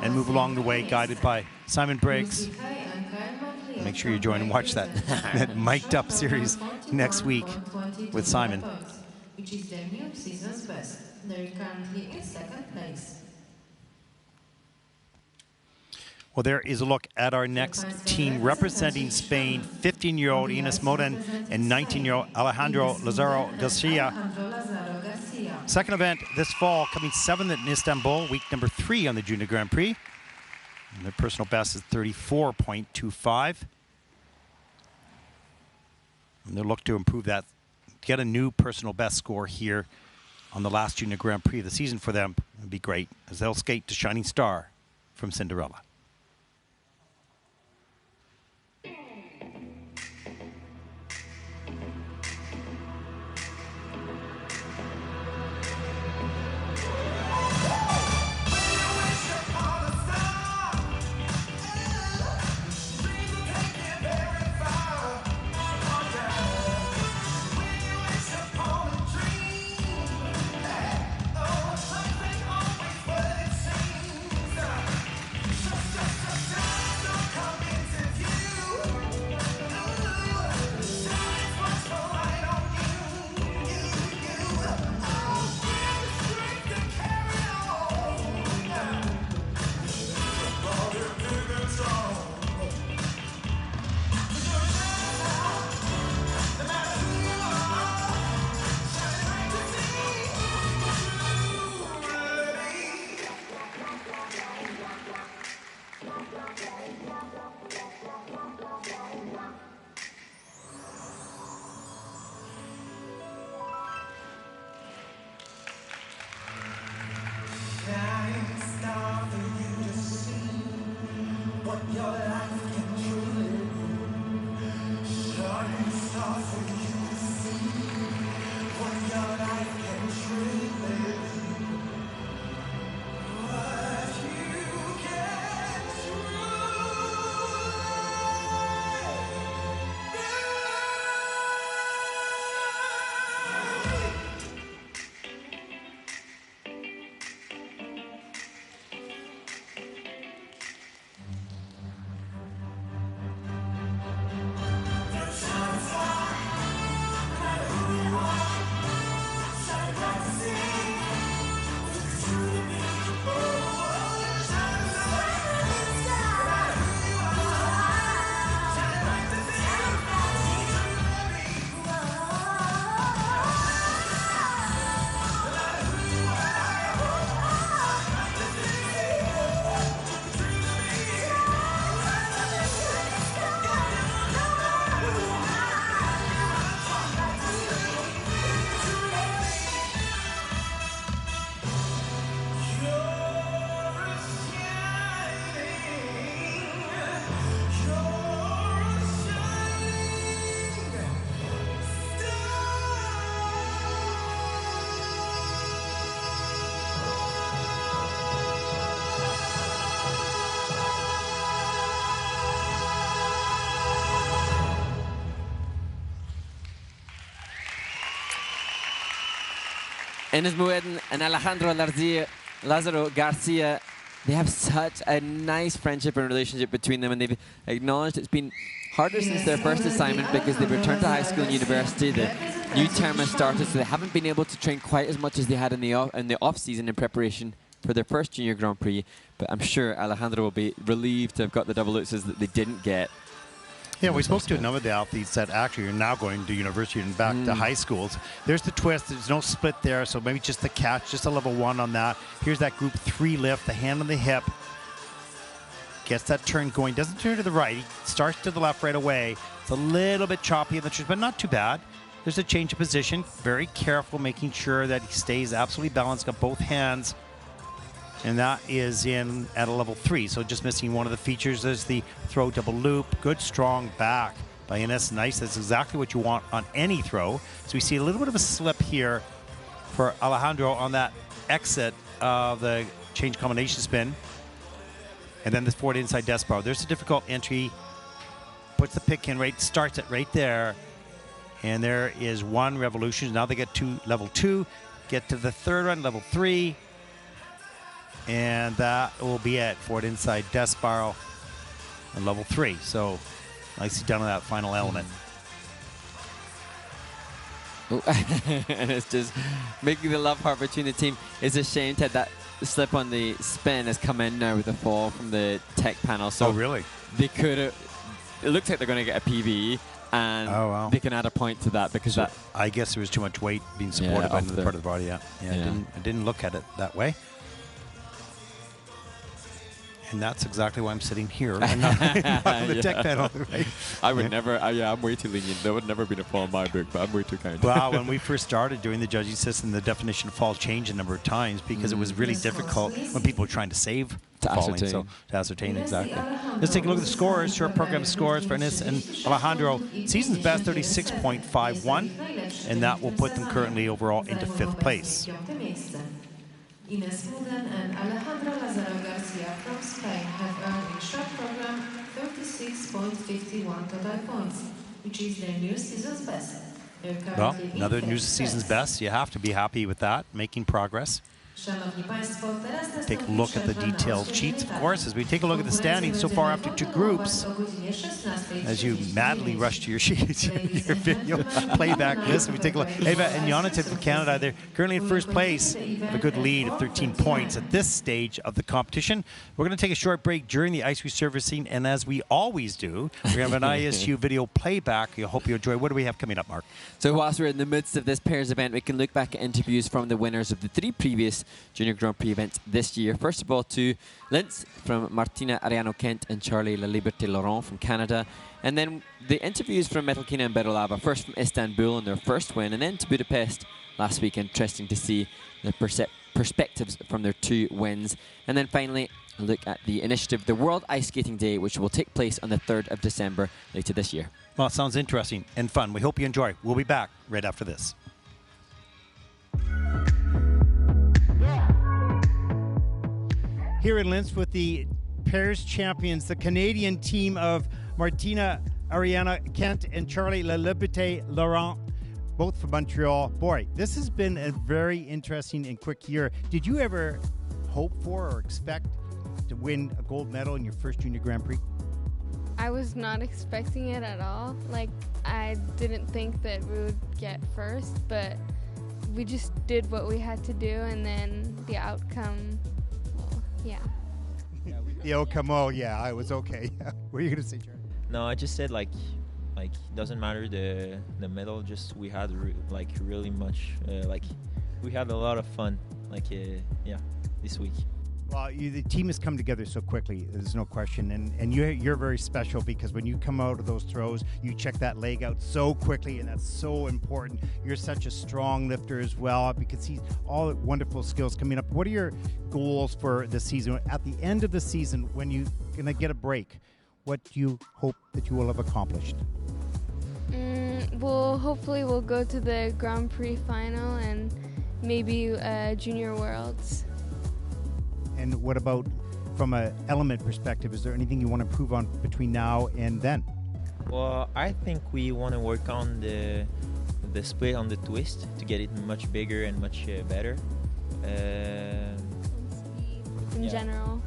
and move along the way, guided by Simon Briggs. Make sure you join and watch that mic'd up series next week with Simon. Which is their new season's best. They're currently in second place. Well, there is a look at our next team representing Spain, 15-year-old Ines Moden and 19-year-old Alejandro Lazaro Garcia. Second event this fall, coming 7th in Istanbul, week number 3 on the Junior Grand Prix. And their personal best is 34.25. And they'll look to improve that, get a new personal best score here on the last Junior Grand Prix of the season for them. It would be great as they'll skate to Shining Star from Cinderella. Enes Mueden and Alejandro Lazaro Garcia, they have such a nice friendship and relationship between them, and they've acknowledged it's been harder since their first assignment because they've returned to high school and university. The new term has started, so they haven't been able to train quite as much as they had in the off-season in preparation for their first Junior Grand Prix. But I'm sure Alejandro will be relieved to have got the double lutzes that they didn't get. Yeah, we spoke to a number of the athletes that actually are now going to university and back to high schools. There's the twist. There's no split there, so maybe just the catch, just a level 1 on that. Here's that group 3 lift, the hand on the hip. Gets that turn going, doesn't turn to the right. He starts to the left right away. It's a little bit choppy in the twist, but not too bad. There's a change of position. Very careful, making sure that he stays absolutely balanced, got both hands. And that is in at a level 3. So just missing one of the features. There's the throw double loop. Good, strong back by Ines. Nice. That's exactly what you want on any throw. So we see a little bit of a slip here for Alejandro on that exit of the change combination spin. And then this forward inside death bar. There's a difficult entry. Puts the pick in right, starts it right there. And there is 1 revolution. Now they get to level 2. Get to the third one, level 3. And that will be it. Forward inside death spiral and level 3. So nicely done on that final element. And it's just making the love heart between the team. It's a shame that slip on the spin has come in now with the fall from the tech panel. So really? They could have. It looks like they're going to get a PB, and they can add a point to that because so I guess there was too much weight being supported by the part of the body. Yeah. I didn't look at it that way. And that's exactly why I'm sitting here and not on the deck panel. Right? I would never, I'm way too lenient. There would never been a fall in my book, but I'm way too kind. Well, when we first started doing the judging system, the definition of fall changed a number of times because it was really difficult when people were trying to save falling. So to ascertain exactly. Let's take a look at the scores, short program scores for Ines and Alejandro. Season's best 36.51, and that will put them currently overall into 5th place. Ines Muden and Alejandro Lazaro Garcia from Spain have earned in short program 36.51 total points, which is their new season's best. Well, another new season's best. You have to be happy with that, making progress. Take a look at the detailed sheets, of course, as we take a look at the standings so far after 2 groups. As you madly rush to your sheets, your video playback list. We take a look. Ava and Jonathan from Canada, they're currently in 1st place, have a good lead of 13 points at this stage of the competition. We're going to take a short break during the ice resurfacing, and as we always do, we're going to have an ISU video playback. I hope you enjoy. What do we have coming up, Mark? So whilst we're in the midst of this pairs event, we can look back at interviews from the winners of the 3 previous Junior Grand Prix events this year. First of all, to Linz from Martina Ariano Kent and Charlie La Liberté Laurent from Canada. And then the interviews from Metalkina and Berolava, first from Istanbul in their first win, and then to Budapest last week. Interesting to see the perspectives from their 2 wins. And then finally, a look at the initiative, the World Ice Skating Day, which will take place on the 3rd of December later this year. Well, it sounds interesting and fun. We hope you enjoy. We'll be back right after this. Here in Linz with the pairs champions, the Canadian team of Martina Ariana Kent and Charlie La Liberté Laurent, both from Montreal. Boy, this has been a very interesting and quick year. Did you ever hope for or expect to win a gold medal in your first Junior Grand Prix? I was not expecting it at all. Like, I didn't think that we would get first, but we just did what we had to do, and then the outcome, well, yeah. The outcome, oh yeah, I was okay. What were you going to say, Charlie? No, I just said like doesn't matter the medal. Just we had really much we had a lot of fun this week. Well, the team has come together so quickly. There's no question, and you're very special because when you come out of those throws, you check that leg out so quickly, and that's so important. You're such a strong lifter as well. We can see all the wonderful skills coming up. What are your goals for the season? At the end of the season, when you're going to get a break, what do you hope that you will have accomplished? Well, hopefully we'll go to the Grand Prix final and maybe Junior Worlds. And what about from an element perspective? Is there anything you want to improve on between now and then? Well, I think we want to work on the split on the twist to get it much bigger and much better. In Yeah. general,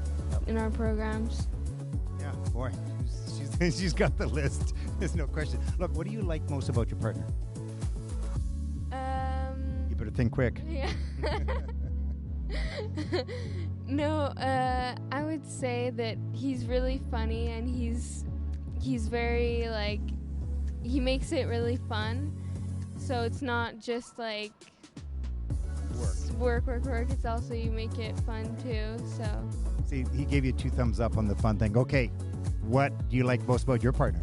in our programs. Yeah, boy, she's got the list. There's no question. Look, what do you like most about your partner? You better think quick. Yeah. No, I would say that he's really funny and he's very like, he makes it really fun. So it's not just like work. It's also you make it fun too. So. See, he gave you 2 thumbs up on the fun thing. Okay, what do you like most about your partner?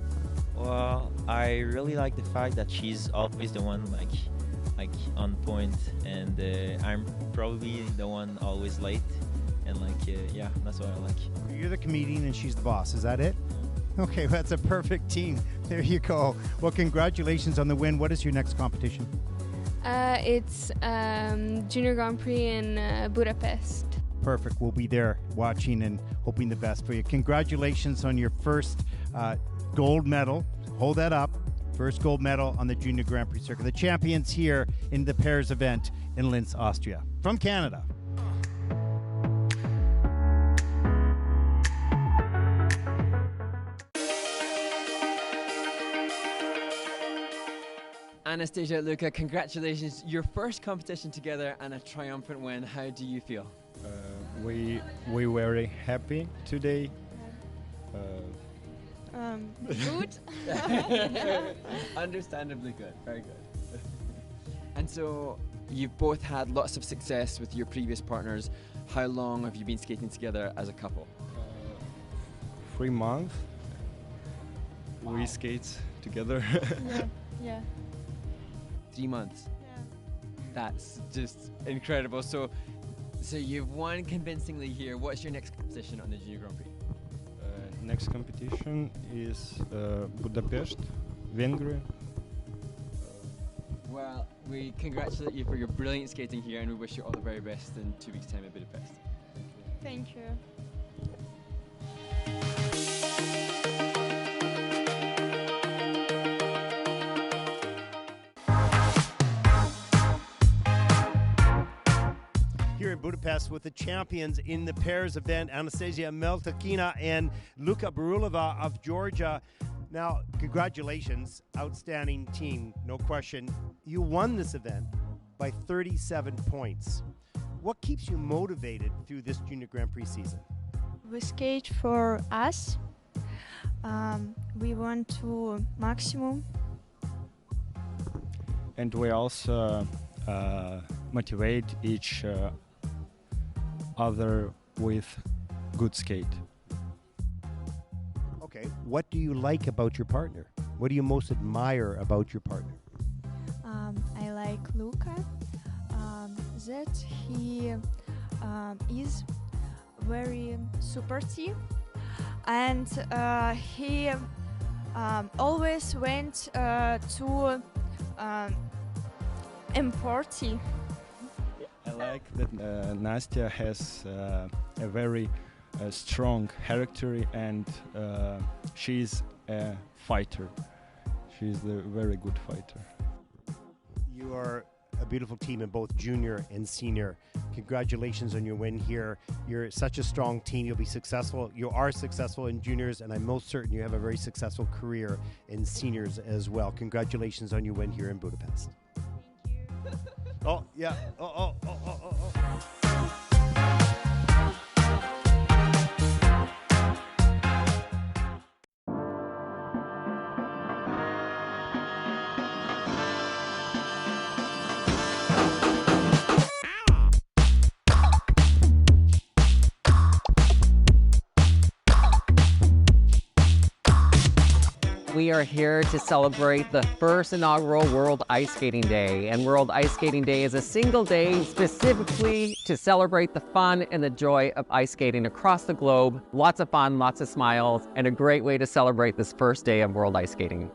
Well, I really like the fact that she's always the one like on point, and I'm probably the one always late, and yeah, that's what I like. You're the comedian and she's the boss. Is that it? Okay, well, that's a perfect team. There you go. Well, congratulations on the win. What is your next competition? It's Junior Grand Prix in Budapest. Perfect. We'll be there watching and hoping the best for you. Congratulations on your first gold medal. Hold that up. First gold medal on the Junior Grand Prix circuit. The champions here in the pairs event in Linz, Austria. From Canada. Anastasia, Luca, congratulations. Your first competition together and a triumphant win. How do you feel? We very happy today. Good. Understandably good. Very good. And so you've both had lots of success with your previous partners. How long have you been skating together as a couple? 3 months. We skate together. Yeah. 3 months. Yeah. That's just incredible. So you've won convincingly here. What's your next competition on the Junior Grand Prix? Next competition is Budapest, Hungary. Well, we congratulate you for your brilliant skating here, and we wish you all the very best in 2 weeks' time in Budapest. Thank you. Here in Budapest with the champions in the pairs event, Anastasia Meltakina and Luka Barulova of Georgia. Now, congratulations, outstanding team, no question. You won this event by 37 points. What keeps you motivated through this Junior Grand Prix season? We skate for us. We want to maximum. And we also motivate each other with good skate. Okay, what do you like about your partner? What do you most admire about your partner? I like Luca. That he is very supportive, and he always went to party. I like that Nastya has a very strong character, and she's a fighter. She's a very good fighter. You are a beautiful team in both junior and senior. Congratulations on your win here. You're such a strong team. You'll be successful. You are successful in juniors, and I'm most certain you have a very successful career in seniors as well. Congratulations on your win here in Budapest. Thank you. Oh, yeah. Oh. We are here to celebrate the first inaugural World Ice Skating Day. And World Ice Skating Day is a single day specifically to celebrate the fun and the joy of ice skating across the globe. Lots of fun, lots of smiles, and a great way to celebrate this first day of World Ice Skating.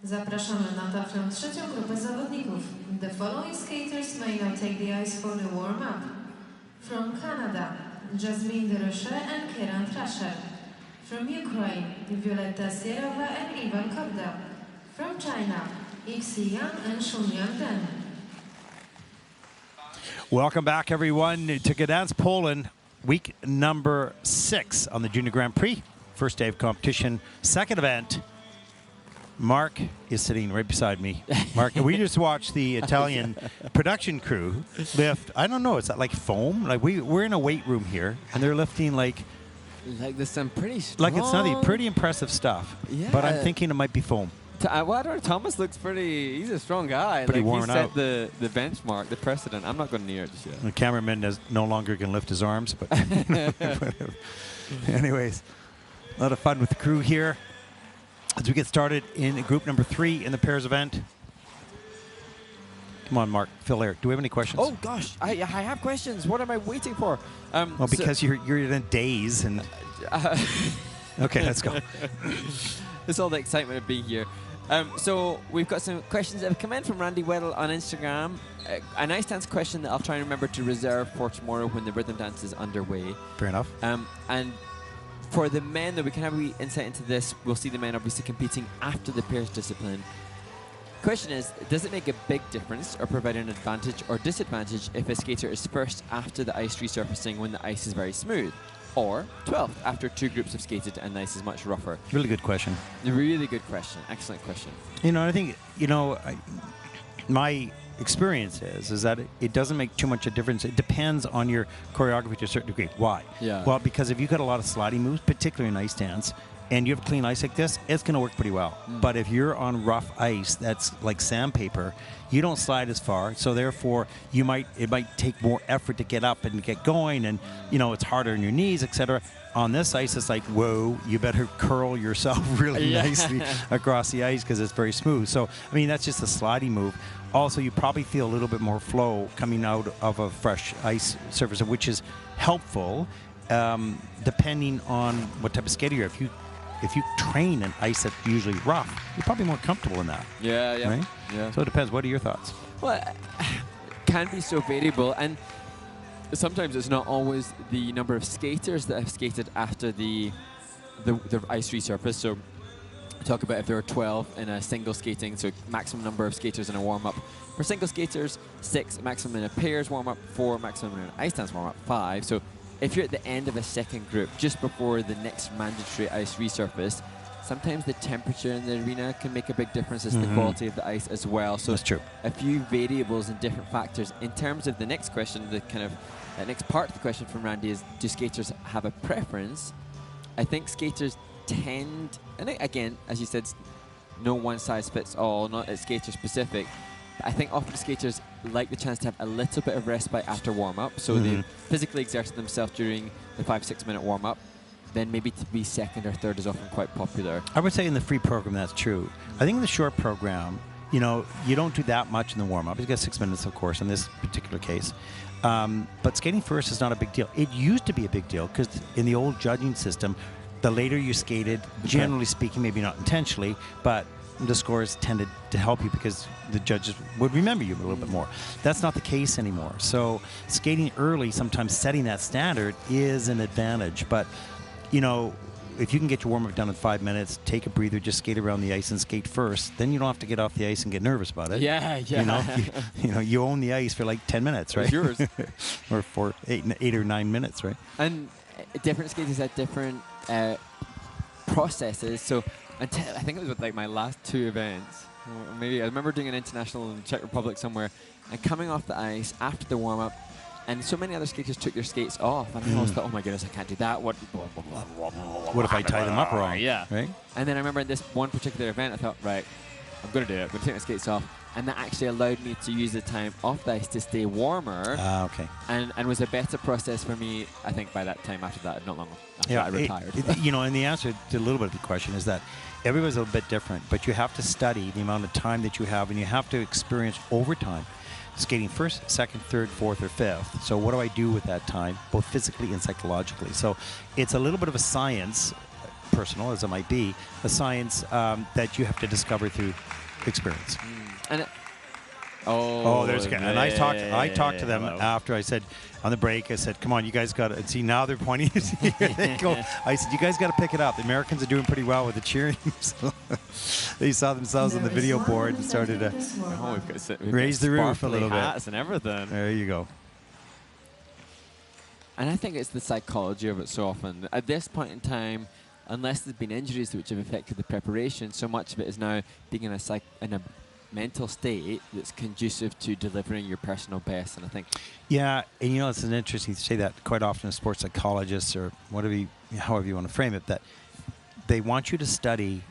Zapraszamy na taflę trzecią grupę zawodników. The following skaters may now take the ice for the warm-up. From Canada, Jasmine Deroshe and Kieran Trasher. From Ukraine, Violetta Yerevan and Ivan Kobda. From China, Ixi Yang and Shunyang Den. Welcome back, everyone, to Gdansk, Poland, week number 6 on the Junior Grand Prix. First day of competition, second event. Mark is sitting right beside me. Mark, we just watched the Italian production crew lift. I don't know, is that like foam? Like we're in a weight room here, and they're lifting like there's some pretty strong. Like it's nothing, pretty impressive stuff. Yeah. But I'm thinking it might be foam. Well, I don't know. Thomas looks pretty. He's a strong guy. Pretty like worn he set out. the benchmark, the precedent. I'm not going near it just yet. The cameraman is no longer can lift his arms, but anyways, a lot of fun with the crew here as we get started in group number 3 in the pairs event. Come on, Mark, Phil, Eric, do we have any questions? Oh gosh, I have questions. What am I waiting for? Well, because you're in a daze and. Okay, let's go. It's all the excitement of being here. So we've got some questions that have come in from Randy Weddle on Instagram. A nice dance question that I'll try and remember to reserve for tomorrow when the rhythm dance is underway. Fair enough. And for the men, though, we can have a wee insight into this. We'll see the men obviously competing after the pairs discipline. Question is, does it make a big difference or provide an advantage or disadvantage if a skater is first after the ice resurfacing when the ice is very smooth? Or 12th after 2 groups have skated and the ice is much rougher? Really good question. Really good question. Excellent question. I think, my experience is that it doesn't make too much a difference. It depends on your choreography to a certain degree. Why? Yeah. Well, because if you've got a lot of sliding moves, particularly in ice dance, and you have clean ice like this, it's going to work pretty well. But if you're on rough ice that's like sandpaper, you don't slide as far, so therefore it might take more effort to get up and get going, and it's harder on your knees, etc. On this ice, it's like, whoa, you better curl yourself really nicely across the ice because it's very smooth. So, that's just a sliding move. Also, you probably feel a little bit more flow coming out of a fresh ice surface, which is helpful depending on what type of skater you're. If you train in ice that's usually rough, you're probably more comfortable in that. Yeah. Right? Yeah. So it depends. What are your thoughts? Well, can be so variable, and sometimes it's not always the number of skaters that have skated after the ice resurface. So talk about if there are 12 in a single skating, so maximum number of skaters in a warm-up. For single skaters, 6, maximum in a pairs warm-up, 4, maximum in an ice dance warm-up, 5. So if you're at the end of a second group, just before the next mandatory ice resurface, sometimes the temperature in the arena can make a big difference as to the quality of the ice as well. So that's true. A few variables and different factors. In terms of the next question, the next part of the question from Randy is, do skaters have a preference? I think skaters tend, and again, as you said, no one size fits all, not skater specific. I think often skaters like the chance to have a little bit of respite after warm-up, so they physically exerted themselves during the 5-6 minute warm-up. Then maybe to be second or third is often quite popular. I would say in the free program that's true. I think in the short program, you don't do that much in the warm-up. You got 6 minutes, of course, in this particular case. But skating first is not a big deal. It used to be a big deal because in the old judging system, the later you skated, generally speaking, maybe not intentionally, but the scores tended to help you because the judges would remember you a little bit more. That's not the case anymore. So skating early, sometimes setting that standard is an advantage. But, if you can get your warm-up done in 5 minutes, take a breather, just skate around the ice and skate first, then you don't have to get off the ice and get nervous about it. Yeah. You own the ice for like 10 minutes, right? It's yours. Or for 8 or 9 minutes, right? And different skaters have different processes. So until I think it was with like my last 2 events, maybe I remember doing an international in the Czech Republic somewhere, and coming off the ice after the warm-up, and so many other skaters took their skates off, and I always thought, oh my goodness, I can't do that. What if I tie them up wrong? Yeah. Right? And then I remember in this one particular event, I thought, right, I'm going to do it. I'm going to take my skates off. And that actually allowed me to use the time off the ice to stay warmer. Okay. And was a better process for me, I think, by that time after that, not long after I retired. And the answer to a little bit of the question is that everybody's a little bit different, but you have to study the amount of time that you have, and you have to experience over time. Skating first, second, third, fourth, or fifth. So what do I do with that time, both physically and psychologically? So it's a little bit of a science, personal as it might be, a science that you have to discover through experience. And there's and I talked to them after. I said on the break, I said, come on, you guys got to see, now they're pointing they go. I said, you guys got to pick it up. The Americans are doing pretty well with the cheering. So they saw themselves on the video board and started to raise the roof a little bit. Hats and everything. There you go. And I think it's the psychology of it so often. At this point in time, unless there's been injuries which have affected the preparation, so much of it is now being in a mental state that's conducive to delivering your personal best. And I think, yeah, and you know, it's an interesting to say that quite often as sports psychologists or whatever, however you want to frame it, that they want you to study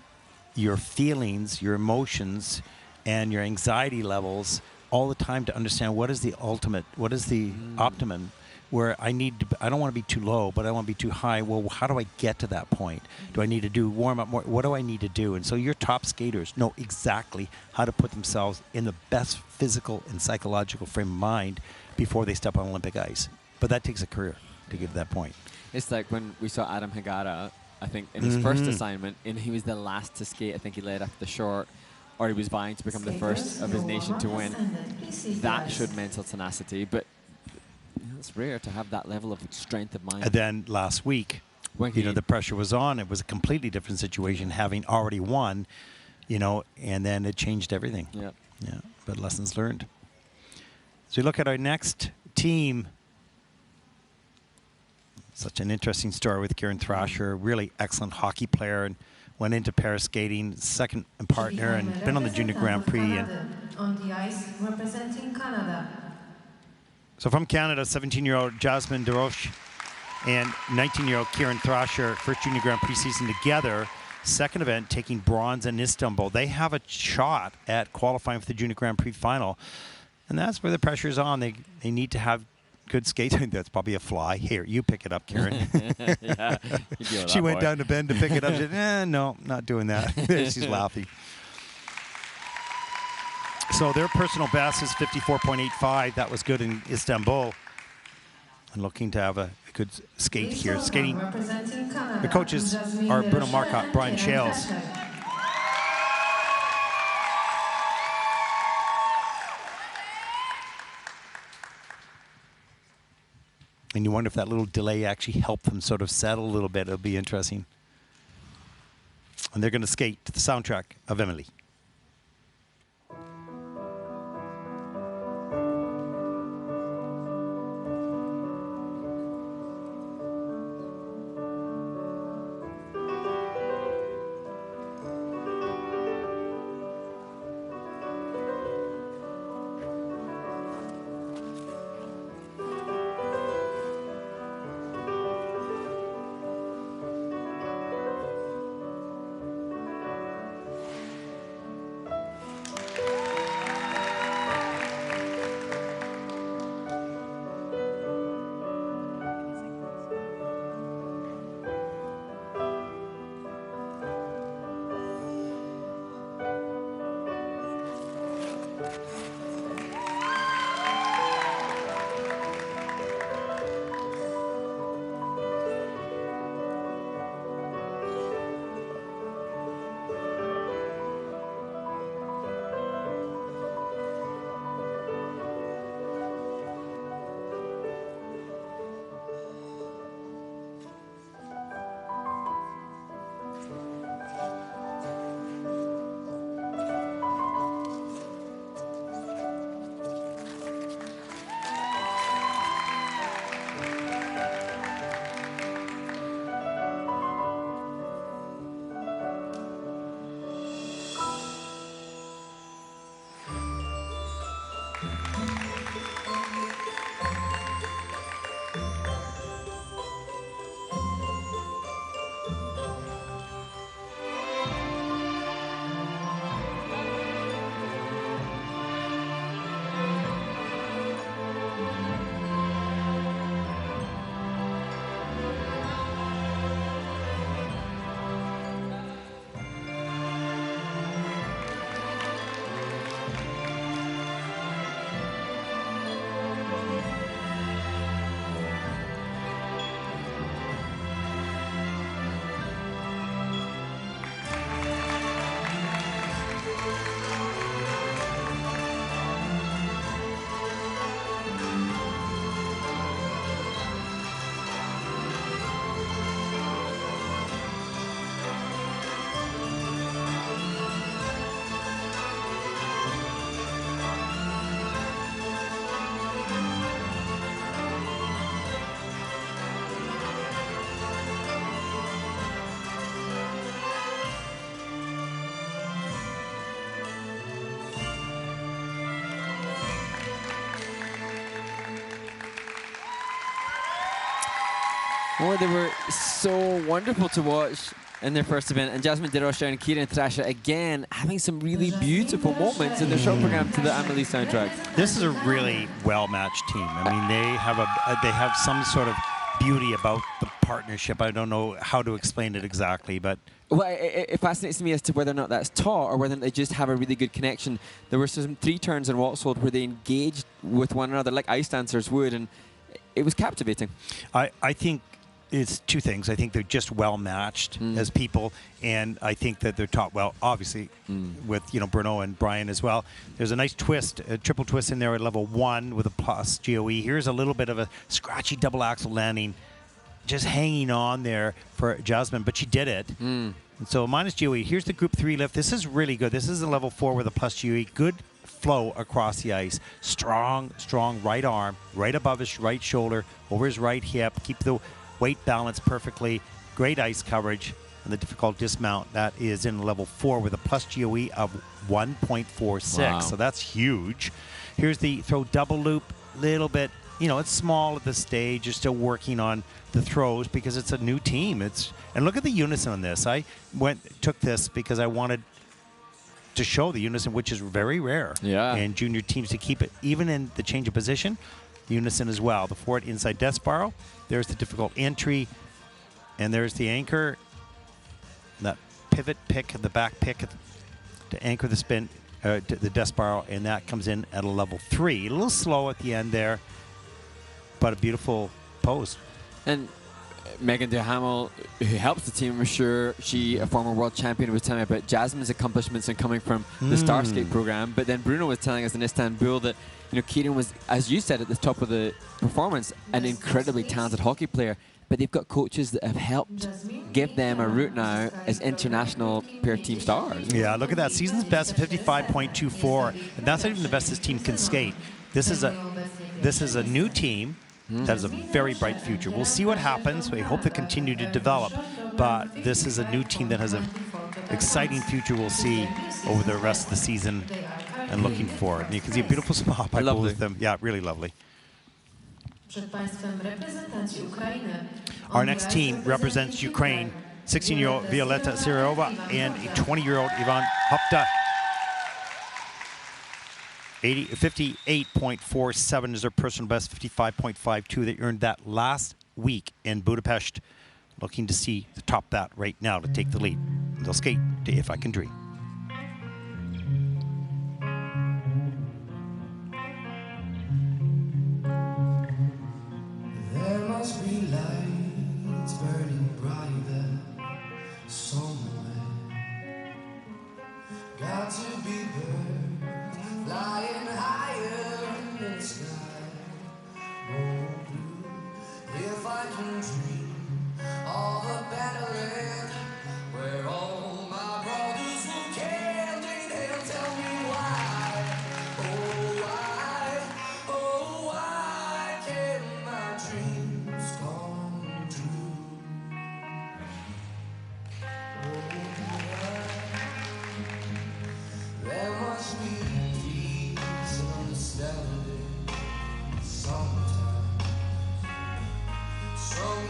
your feelings, your emotions, and your anxiety levels all the time to understand what is the ultimate, what is the optimum. Where I don't want to be too low, but I want to be too high. Well, how do I get to that point? Do I need to do warm up more? What do I need to do? And so your top skaters know exactly how to put themselves in the best physical and psychological frame of mind before they step on Olympic ice. But that takes a career to get to that point. It's like when we saw Adam Hagara, I think, in his first assignment, and he was the last to skate. I think he led after the short, or he was vying to become the first of his nation to win. That showed mental tenacity, but it's rare to have that level of strength of mind. And then last week, the pressure was on. It was a completely different situation, having already won, and then it changed everything. Yeah. Yeah, but lessons learned. So we look at our next team. Such an interesting story with Kieran Thrasher, really excellent hockey player, and went into pair skating, second partner, and been on the Junior Grand Prix. And on the ice representing Canada. So from Canada, 17-year-old Jasmine DeRoche and 19-year-old Kieran Thrasher, first Junior Grand Prix season together, second event taking bronze in Istanbul. They have a shot at qualifying for the Junior Grand Prix final, and that's where the pressure's on. They need to have good skating. That's probably a fly. Here, you pick it up, Kieran. Yeah, she went down to Ben to pick it up. She said, no, not doing that. She's laughing. So their personal best is 54.85. That was good in Istanbul. And looking to have a good skate here. Skating. The coaches are Bruno Marcotte, Brian Shales. And you wonder if that little delay actually helped them sort of settle a little bit. It'll be interesting. And they're going to skate to the soundtrack of Emily. Oh, they were so wonderful to watch in their first event. And Jasmine Dirosha and Kieran Thrasher, again, having some really beautiful moments in their short program to the Amelie soundtrack. This is a really well-matched team. I mean, they have some sort of beauty about the partnership. I don't know how to explain it exactly, but... Well, it fascinates me as to whether or not that's taught or whether they just have a really good connection. There were some 3 turns in Waltzhold where they engaged with one another like ice dancers would, and it was captivating. I think it's 2 things. I think they're just well matched as people, and I think that they're taught well, obviously, with Bruno and Brian as well. There's a nice twist, a triple twist in there at level 1 with a plus GOE. Here's a little bit of a scratchy double axel landing, just hanging on there for Jasmine, but she did it. And so minus GOE. Here's the group 3 lift. This is really good. This is a level 4 with a plus GOE. Good flow across the ice. Strong right arm, right above his right shoulder, over his right hip. Keep the weight balance perfectly. Great ice coverage. And the difficult dismount, that is in level 4 with a plus GOE of 1.46. Wow. So that's huge. Here's the throw double loop. Little bit, it's small at this stage. You're still working on the throws because it's a new team. And look at the unison on this. I took this because I wanted to show the unison, which is very rare in junior teams, to keep it even in the change of position. The unison as well. The forward inside death spiral. There's the difficult entry, and there's the anchor. That pivot pick, the back pick to anchor the spin, to the death spiral, and that comes in at a level 3. A little slow at the end there, but a beautiful pose. And Megan Duhamel, who helps the team, I'm sure, she, a former world champion, was telling me about Jasmine's accomplishments and coming from the Starskate program. But then Bruno was telling us in Istanbul that, Kieran was, as you said at the top of the performance, an incredibly talented hockey player. But they've got coaches that have helped give them a route now as international pair team stars. Yeah, look at that. Season's best of 55.24. And that's not even the best this team can skate. This is a new team that has a very bright future. We'll see what happens. We hope they continue to develop. But this is a new team that has an exciting future we'll see over the rest of the season and looking forward. And you can see a beautiful smile by both of them. Yeah, really lovely. Our next team represents Ukraine. 16-year-old Violeta Sirova and a 20-year-old Ivan Hopta. 58.47 is their personal best, 55.52. They earned that last week in Budapest. Looking to see to top that right now to take the lead. They'll skate to If I Can Dream. There must be lights burning brighter somewhere. Got to be birds flying higher in the sky. Oh, blue, if I can dream of a better land where all my brothers will hand in hand. Tell me why, oh why can't my dreams come true? There must be peace and understanding sometime. Some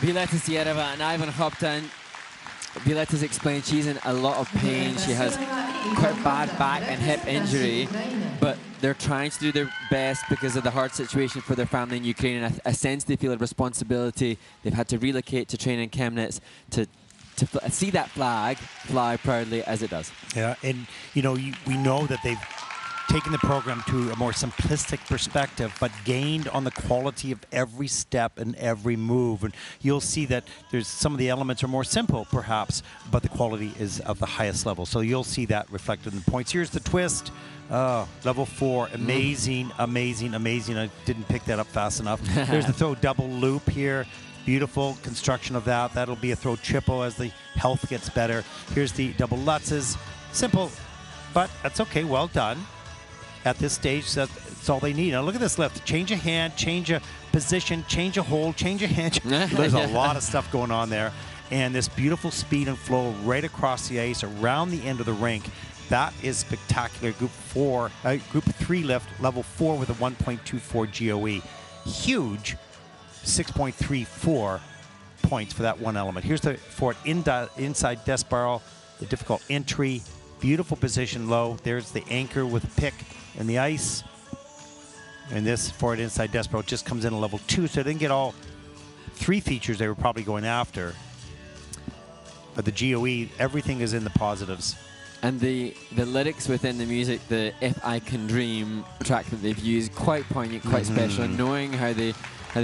Violetta's Yerevan and Ivan hopped in. Violetta's explained she's in a lot of pain. She has quite bad back and hip injury, but they're trying to do their best because of the hard situation for their family in Ukraine, and I sense they feel a responsibility. They've had to relocate to train in Chemnitz to see that flag fly proudly as it does. Yeah, and you know, we know that they've taken the program to a more simplistic perspective, but gained on the quality of every step and every move. And you'll see that there's some of the elements are more simple, perhaps, but the quality is of the highest level. So you'll see that reflected in the points. Here's the twist. Level 4, amazing, amazing, amazing. I didn't pick that up fast enough. There's the throw double loop here. Beautiful construction of that. That'll be a throw triple as the health gets better. Here's the double lutzes. Simple, but that's okay. Well done. At this stage, that's all they need. Now look at this lift. Change a hand, change a position, change a hold, change a hand. There's a lot of stuff going on there. And this beautiful speed and flow right across the ice, around the end of the rink. That is spectacular. Group 3 lift, level 4 with a 1.24 GOE. Huge 6.34 points for that one element. Here's the for it inside desk barrel, the difficult entry, beautiful position low. There's the anchor with a pick in the ice. And this for it inside desk barrel just comes in a level 2, so they didn't get all 3 features they were probably going after. But the GOE, everything is in the positives. And the lyrics within the music, the If I Can Dream track that they've used, quite poignant, quite special, and knowing how they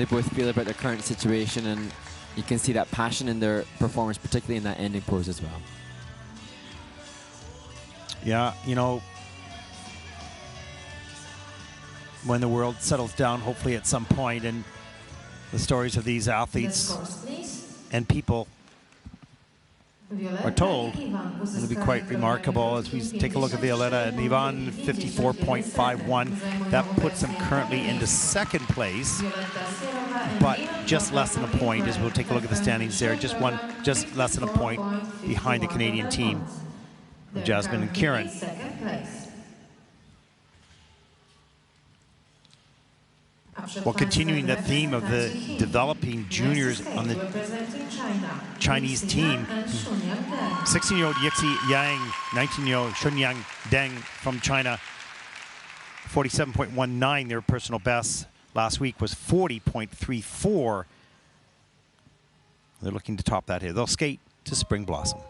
both feel about their current situation, and you can see that passion in their performance, particularly in that ending pose as well. Yeah, you know, when the world settles down, hopefully at some point, and the stories of these athletes and people are told, it'll be quite remarkable as we take a look at Violetta and Ivan, 54.51. That puts them currently into second place, but just less than a point as we'll take a look at the standings there. Just less than a point behind the Canadian team, Jasmine and Kieran. Well, continuing that theme of the developing juniors on the Chinese team, 16-year-old Yixi Yang, 19-year-old Shenyang Deng from China, 47.19, their personal best last week was 40.34. They're looking to top that here. They'll skate to Spring Blossom.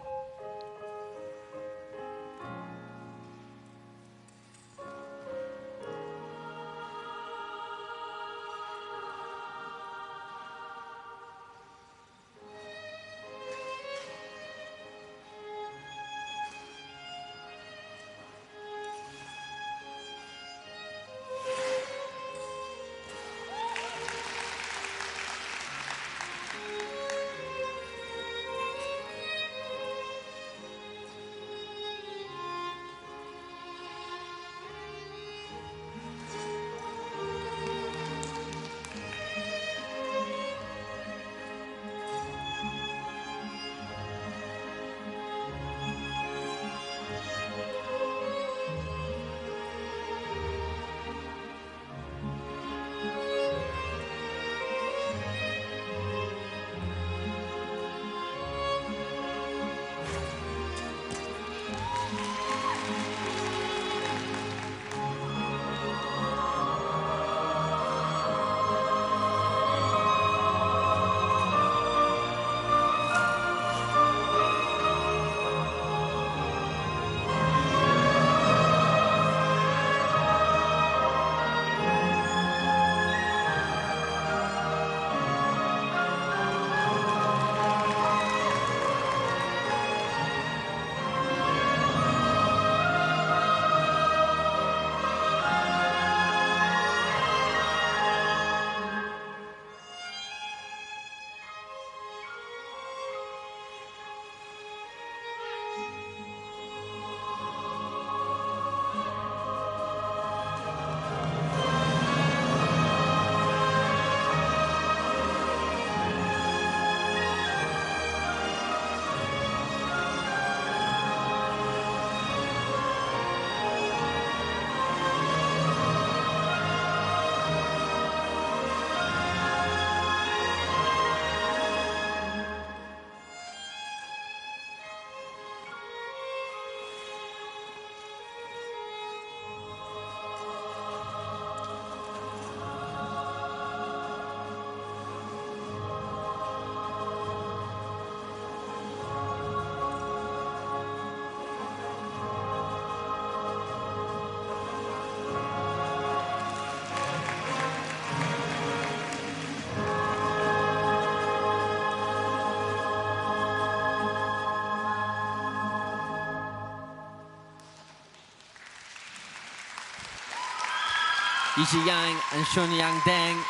Yishi Yang and Shenyang Deng.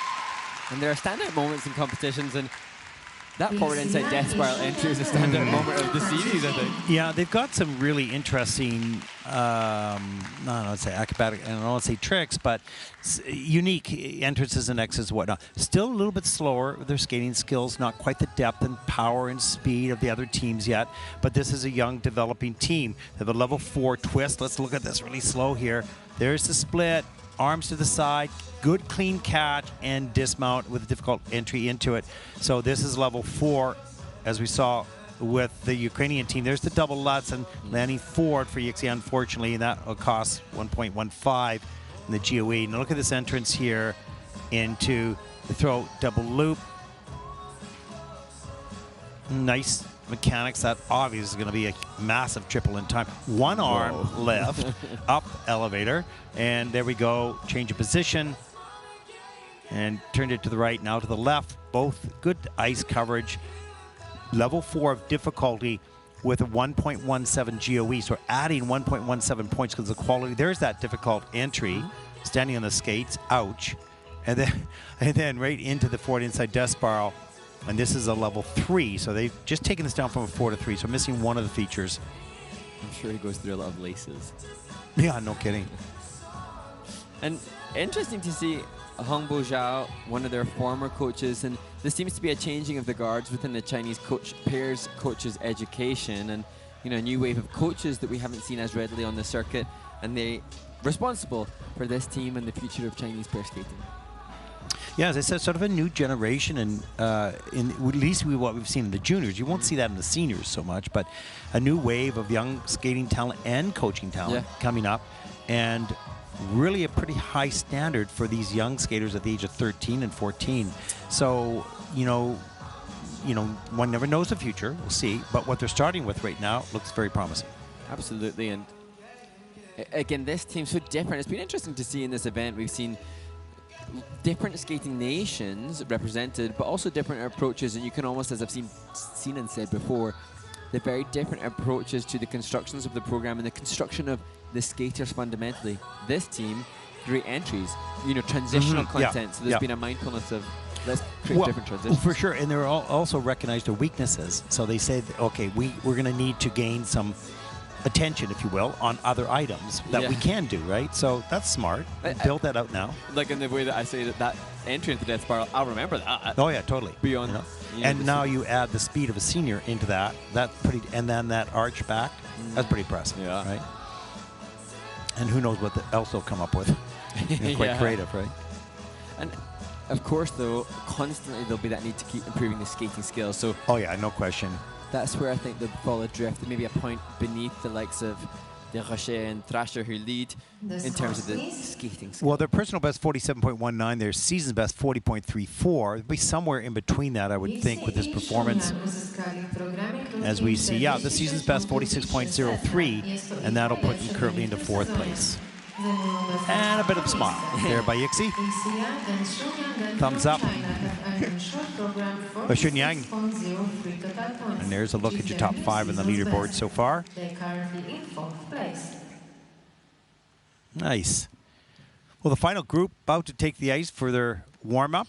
And there are standout moments in competitions, and that forward inside death spiral entry is a standout moment of the series, I think. Yeah, they've got some really interesting, I don't want to say acrobatic, I don't want to say tricks, but unique entrances and exits and whatnot. Still a little bit slower with their skating skills, not quite the depth and power and speed of the other teams yet, but this is a young developing team. They have a level 4 twist. Let's look at this really slow here. There's the split, arms to the side, good clean catch, and dismount with a difficult entry into it. So this is level 4, as we saw with the Ukrainian team. There's the double Lutz and landing forward for Yixi, unfortunately, and that will cost 1.15 in the GOE. Now look at this entrance here into the throw double loop. Nice mechanics. That obviously is going to be a massive triple in time. One arm left, up elevator, and there we go. Change of position, and turned it to the right, now to the left. Both good ice coverage. Level 4 of difficulty with a 1.17 GOE, so adding 1.17 points because of the quality. There's that difficult entry, standing on the skates, ouch. And then right into the forward inside death spiral. And this is a level 3, so they've just taken this down from a 4 to 3, so missing one of the features. I'm sure he goes through a lot of laces. Yeah, no kidding. And interesting to see Hong Bo Zhao, one of their former coaches, and there seems to be a changing of the guards within the Chinese pairs coaches education, and a new wave of coaches that we haven't seen as readily on the circuit, and they responsible for this team and the future of Chinese pair skating. Yeah, as I said, sort of a new generation, and at least what we've seen in the juniors. You won't see that in the seniors so much, but a new wave of young skating talent and coaching talent coming up, and really a pretty high standard for these young skaters at the age of 13 and 14. So, one never knows the future. We'll see. But what they're starting with right now looks very promising. Absolutely. And again, this team's so different. It's been interesting to see in this event. We've seen different skating nations represented, but also different approaches. And you can almost, as I've seen and said before, the very different approaches to the constructions of the program and the construction of the skaters fundamentally. This team, great entries, transitional content. So there's been a mindfulness of let's create different transitions. For sure, and they're also recognized their weaknesses. So they say, okay, we're going to need to gain some attention, if you will, on other items that we can do, right? So that's smart. Build that out now. Like in the way that I say that entry into Death Spiral, I'll remember that. Oh yeah, totally. Beyond, and now you add the speed of a senior into that. That's pretty, and then that arch back. That's pretty impressive, right? And who knows what else they'll come up with? Quite creative, right? And of course, though, constantly there'll be that need to keep improving the skating skills. So. Oh yeah, no question. That's where I think they'll fall adrift, maybe a point beneath the likes of De Rocher and Thrasher, who lead in terms of the skating skills. Well, their personal best 47.19, their season's best 40.34. It'll be somewhere in between that, I would think, with this performance. As we see, the season's best 46.03, and that'll put them currently into 4th place. And a bit of a smile there by Yixi. Thumbs up. Shenyang. And there's a look at your top 5 in the leaderboard so far. Nice. Well, the final group about to take the ice for their warm-up.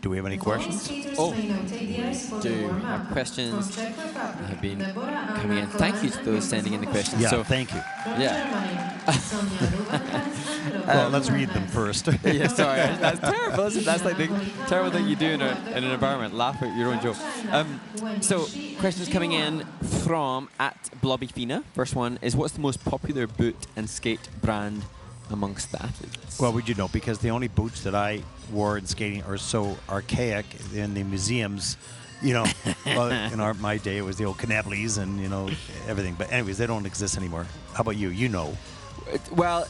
Do we have any questions? Oh, do we have questions? Have been coming in. Thank you to those sending in the questions. Yeah, so, thank you. Yeah. Well, let's read them first. Yeah, sorry. That's terrible, isn't it? That's like the terrible thing you do in an environment. Laugh at your own joke. So, questions coming in from @Blobbyfina. First one is, what's the most popular boot and skate brand amongst the athletes? Well, would you know? Because the only boots that I wore in skating are so archaic in the museums. Well, in my day, it was the old Knablies and, everything. But anyways, they don't exist anymore. How about you? Well,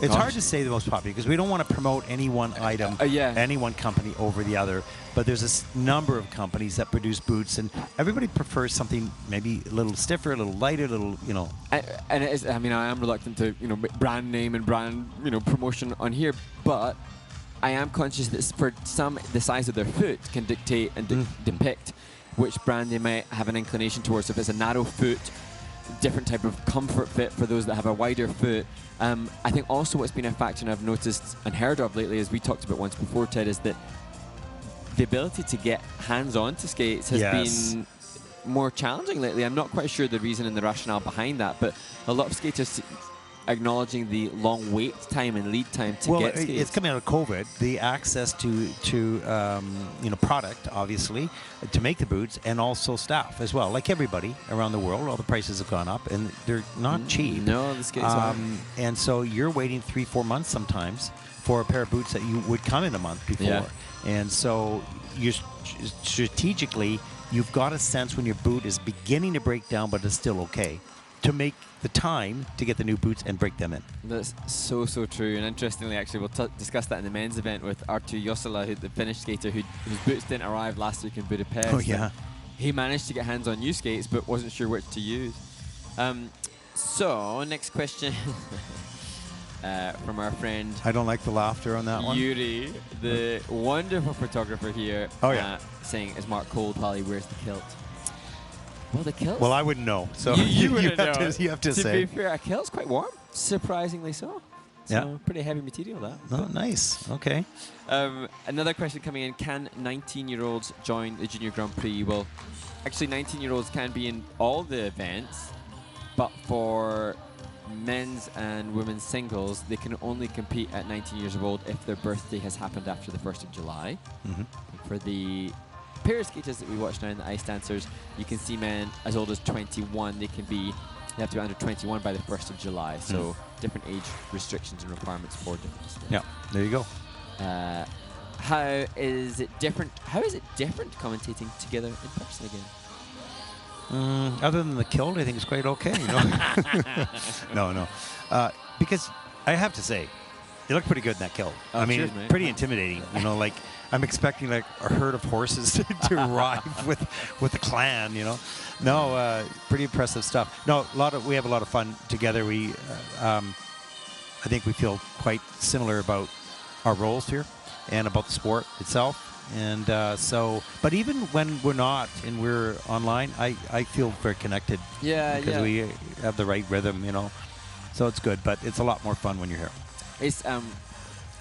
it's hard to say the most popular because we don't want to promote any one item, any one company over the other. But there's a number of companies that produce boots, and everybody prefers something maybe a little stiffer, a little lighter, a little, And it is, I am reluctant to, brand name and brand, promotion on here, but I am conscious that for some, the size of their foot can dictate and depict which brand they might have an inclination towards. If it's a narrow foot, different type of comfort fit for those that have a wider foot. I think also what's been a factor, and I've noticed and heard of lately, as we talked about once before, Ted, is that the ability to get hands-on to skates has been more challenging lately. I'm not quite sure the reason and the rationale behind that, but a lot of skaters acknowledging the long wait time and lead time to get skates. It's coming out of COVID. The access to product, obviously, to make the boots, and also staff as well. Like everybody around the world, all the prices have gone up, and they're not cheap. No, the skates are. And so you're waiting 3-4 months sometimes for a pair of boots that you would come in a month before. Yeah. And so you strategically, you've got a sense when your boot is beginning to break down, but it's still okay, to make the time to get the new boots and break them in. That's so true. And interestingly, actually, we'll discuss that in the men's event with Arttu Josala, the Finnish skater whose boots didn't arrive last week in Budapest. Oh, yeah. He managed to get hands on new skates, but wasn't sure which to use. So, next question from our friend. I don't like the laughter on that one. Yuri, the wonderful photographer here. Oh, yeah. Saying, is Mark cold while he wears the kilt? Well, the kilt. Well, I wouldn't know. So you wouldn't know. You have to say. To be fair, a kilt's quite warm. Surprisingly so. Yeah. Pretty heavy material, that. Oh, nice. Okay. Another question coming in. Can 19-year-olds join the Junior Grand Prix? Well, actually, 19-year-olds can be in all the events, but for men's and women's singles, they can only compete at 19 years old if their birthday has happened after the 1st of July. Mm-hmm. For the pair of skaters that we watch now in the ice dancers, you can see men as old as 21. They have to be under 21 by the 1st of July. So different age restrictions and requirements for different sports. Yeah, there you go. How is it different commentating together in person again? Other than the kilt, I think it's quite okay. You know? No. Because I have to say, you look pretty good in that kilt. Oh, I mean, cheers, it's mate. pretty intimidating. You know, like I'm expecting like a herd of horses to arrive with the clan. You know, no, pretty impressive stuff. No, we have a lot of fun together. I think we feel quite similar about our roles here and about the sport itself. And but even when we're not and we're online, I feel very connected. Yeah, because we have the right rhythm, you know. So it's good, but it's a lot more fun when you're here. It's and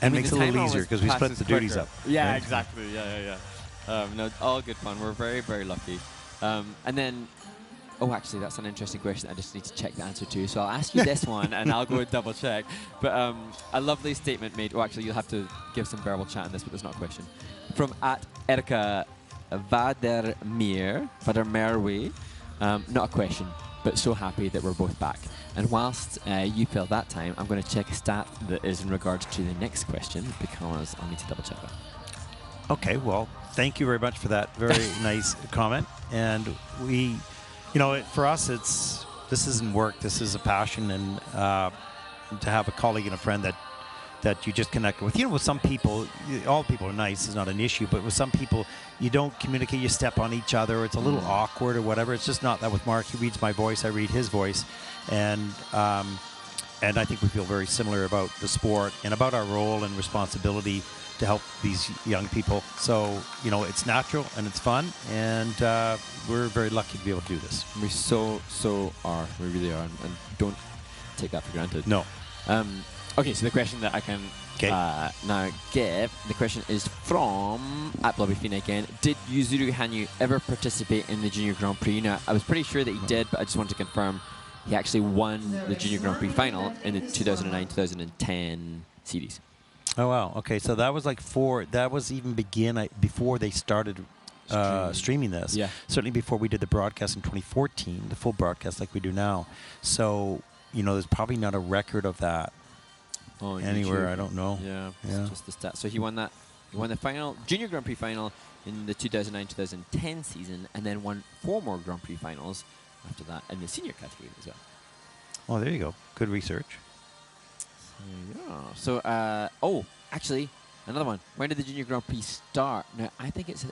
it makes it a little easier because we split the duties up. Yeah, right? exactly. Yeah. No, all good fun. We're very, very lucky. And then, actually, that's an interesting question. I just need to check the answer to. So I'll ask you this one, and I'll go and double check. But a lovely statement made. Actually, you'll have to give some verbal chat on this, but there's not a question. From @Erika Vadermeer, not a question, but so happy that we're both back. And whilst you fill that time, I'm going to check a stat that is in regards to the next question, because I'll need to double check that. Okay, well, thank you very much for that very nice comment. And we, for us, this isn't work. This is a passion, and to have a colleague and a friend that you just connect with. With some people, all people are nice, it's not an issue, but with some people, you don't communicate, you step on each other, or it's a little awkward or whatever. It's just not that with Mark. He reads my voice, I read his voice, and I think we feel very similar about the sport and about our role and responsibility to help these young people. So, it's natural and it's fun, and we're very lucky to be able to do this. We so are. We really are, and don't take that for granted. No. Okay, so the question that I can now give, the question is from @Blobbyfina again. Did Yuzuru Hanyu ever participate in the Junior Grand Prix? Now, I was pretty sure that he did, but I just wanted to confirm he actually won the Junior Grand Prix final in the 2009-2010 series. Oh, wow. Okay, so that was that was even before they started streaming this. Yeah. Certainly before we did the broadcast in 2014, the full broadcast like we do now. So, there's probably not a record of that anywhere. YouTube. I don't know. Yeah. It's just the stat. So he won the final Junior Grand Prix final in the 2009-2010 season, and then won 4 more Grand Prix finals after that in the senior category as well. Oh, there you go. Good research. So actually, another one. When did the Junior Grand Prix start? Now, I think it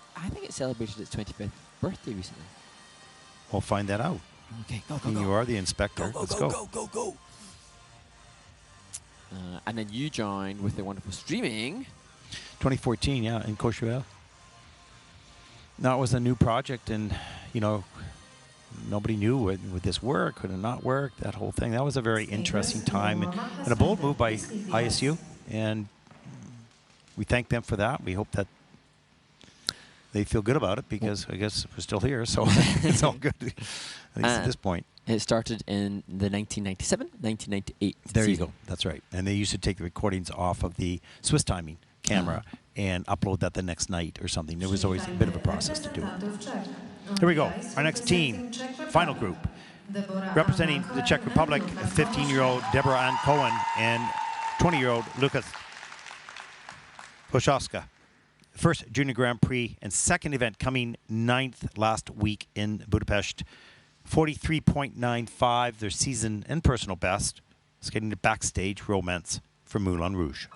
celebrated its 25th birthday recently. We'll find that out. Okay, go. You are the inspector. Let's go. Go. And then you joined with the wonderful streaming. 2014, yeah, in Courchevel. Now, it was a new project, and, Nobody knew would this work, could it not work, that whole thing. That was a very interesting time and a bold move by ISU, and we thank them for that. We hope that they feel good about it, because I guess we're still here, so it's all good, at least at this point. It started in the 1997-1998 There season. you go. That's right. And they used to take the recordings off of the Swiss timing camera and upload that the next night or something. There was always a bit of a process to do it. Here we go. Our next team, final group. Representing the Czech Republic, 15-year-old Deborah Ann Cohen and 20-year-old Lukas Poshovska. First Junior Grand Prix and second event coming 9th last week in Budapest. 43.95, their season and personal best. Skating the backstage romance for Moulin Rouge.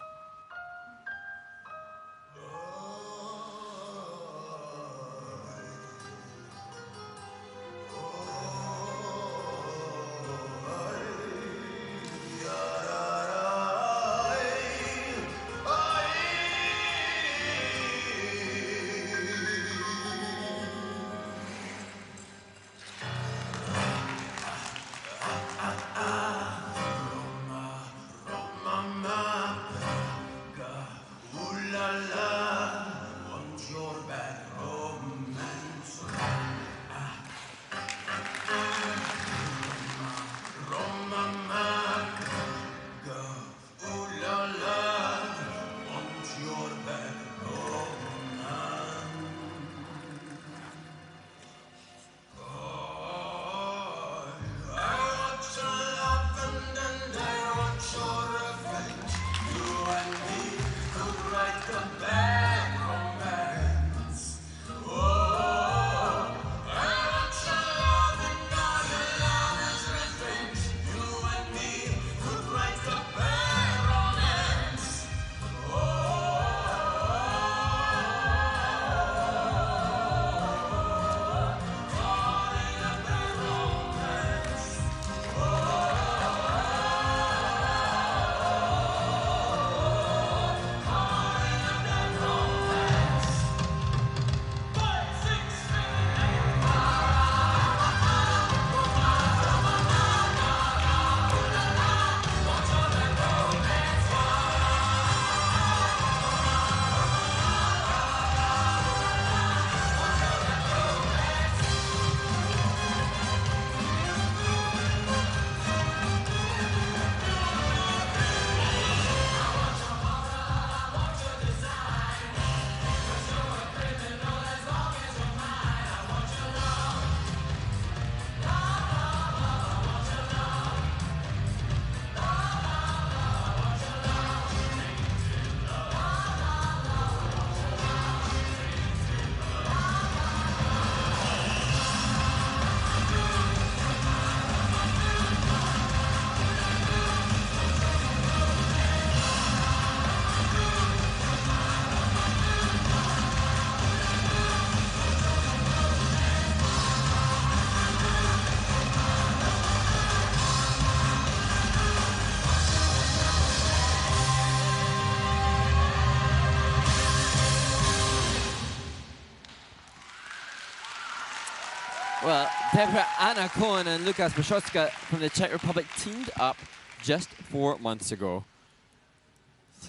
Well, Deborah Anna Cohen and Lukas Poshovska from the Czech Republic teamed up just 4 months ago.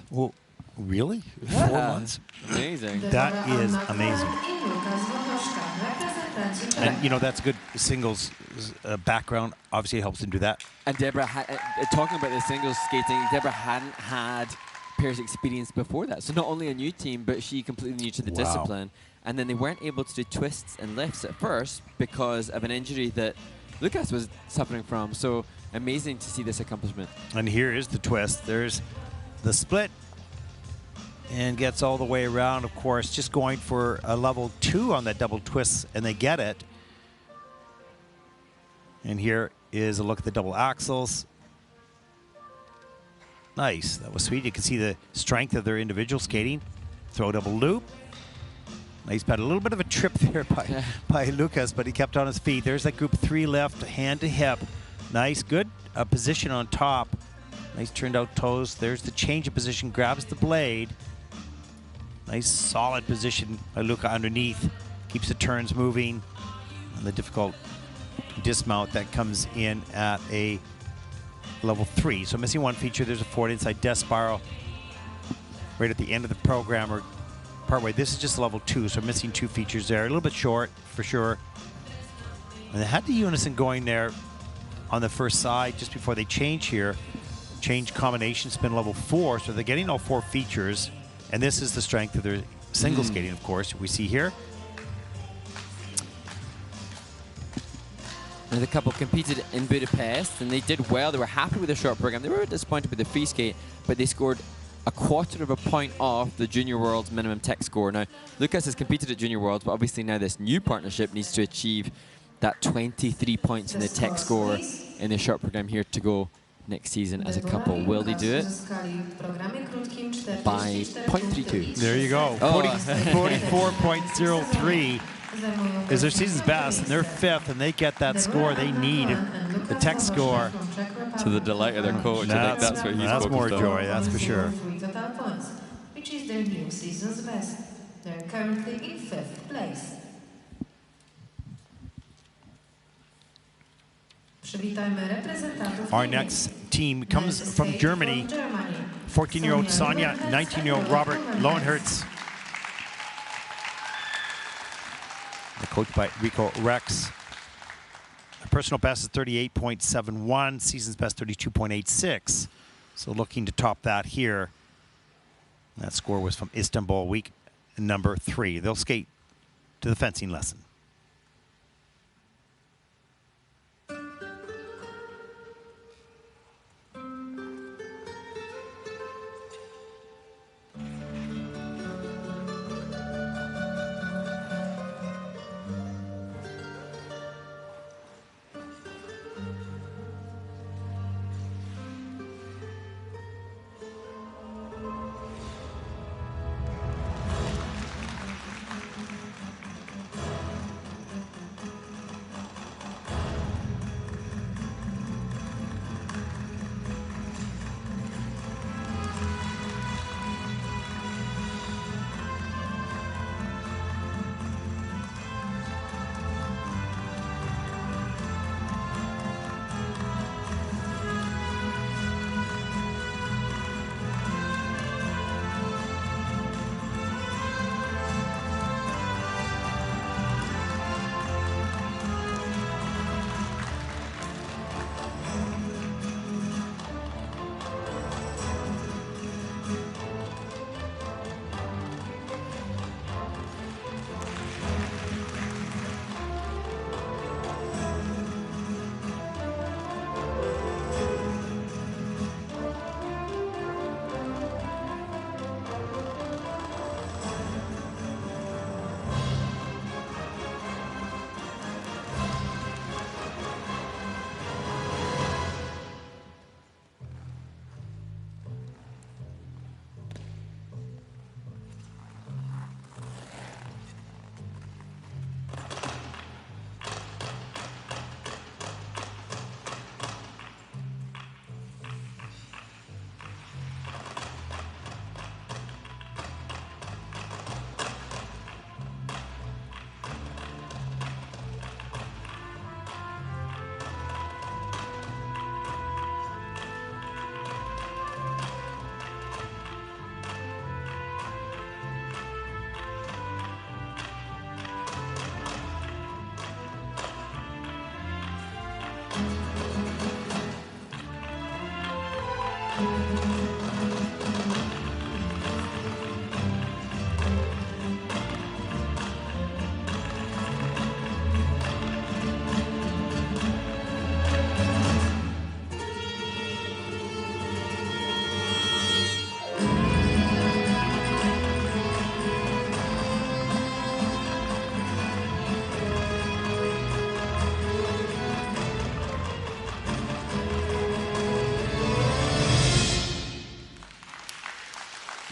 Well, really? Yeah. 4 months? Amazing. That is amazing. And, you know, that's good singles background. Obviously, it helps them do that. And Deborah, talking about the singles skating, Deborah hadn't had pairs experience before that. So not only a new team, but she completely new to the discipline. And then they weren't able to do twists and lifts at first because of an injury that Lukas was suffering from. So amazing to see this accomplishment. And here is the twist. There's the split and gets all the way around, of course, just going for a level 2 on that double twist, and they get it. And here is a look at the double axles. Nice. That was sweet. You can see the strength of their individual skating. Throw double loop. Nice pad. A little bit of a trip there by Lukas, but he kept on his feet. There's that group 3 left, hand to hip. Nice, good position on top. Nice turned out toes. There's the change of position, grabs the blade. Nice solid position by Luka underneath. Keeps the turns moving. And the difficult dismount that comes in at a level 3. So missing one feature. There's a forward inside death spiral right at the end of the program or partway. This is just level 2, so missing 2 features there. A little bit short for sure. And they had the unison going there on the first side just before they change here. Change combination spin level 4, so they're getting all 4 features. And this is the strength of their single skating, of course, we see here. And the couple competed in Budapest, and they did well. They were happy with their short program. They were disappointed with the free skate, but they scored a quarter of a point off the Junior Worlds minimum tech score. Now, Lucas has competed at Junior Worlds, but obviously now this new partnership needs to achieve that 23 points in the tech score in the short program here to go next season as a couple. Will they do it? By 0.32. There you go. 44.03 is their season's best, and they're 5th, and they get that score they need, the tech score. To the delight of their coach. I think that's what he's That's more focused on. joy, that's for sure. Which is their new season's best. They're currently in 5th place. Our next team comes from Germany. 14-year-old Sonia, 19-year-old Robert Lohenherz. Coached by Rico Rex. The personal best is 38.71, season's best 32.86. So looking to top that here. That score was from Istanbul, week number 3. They'll skate to the fencing lesson.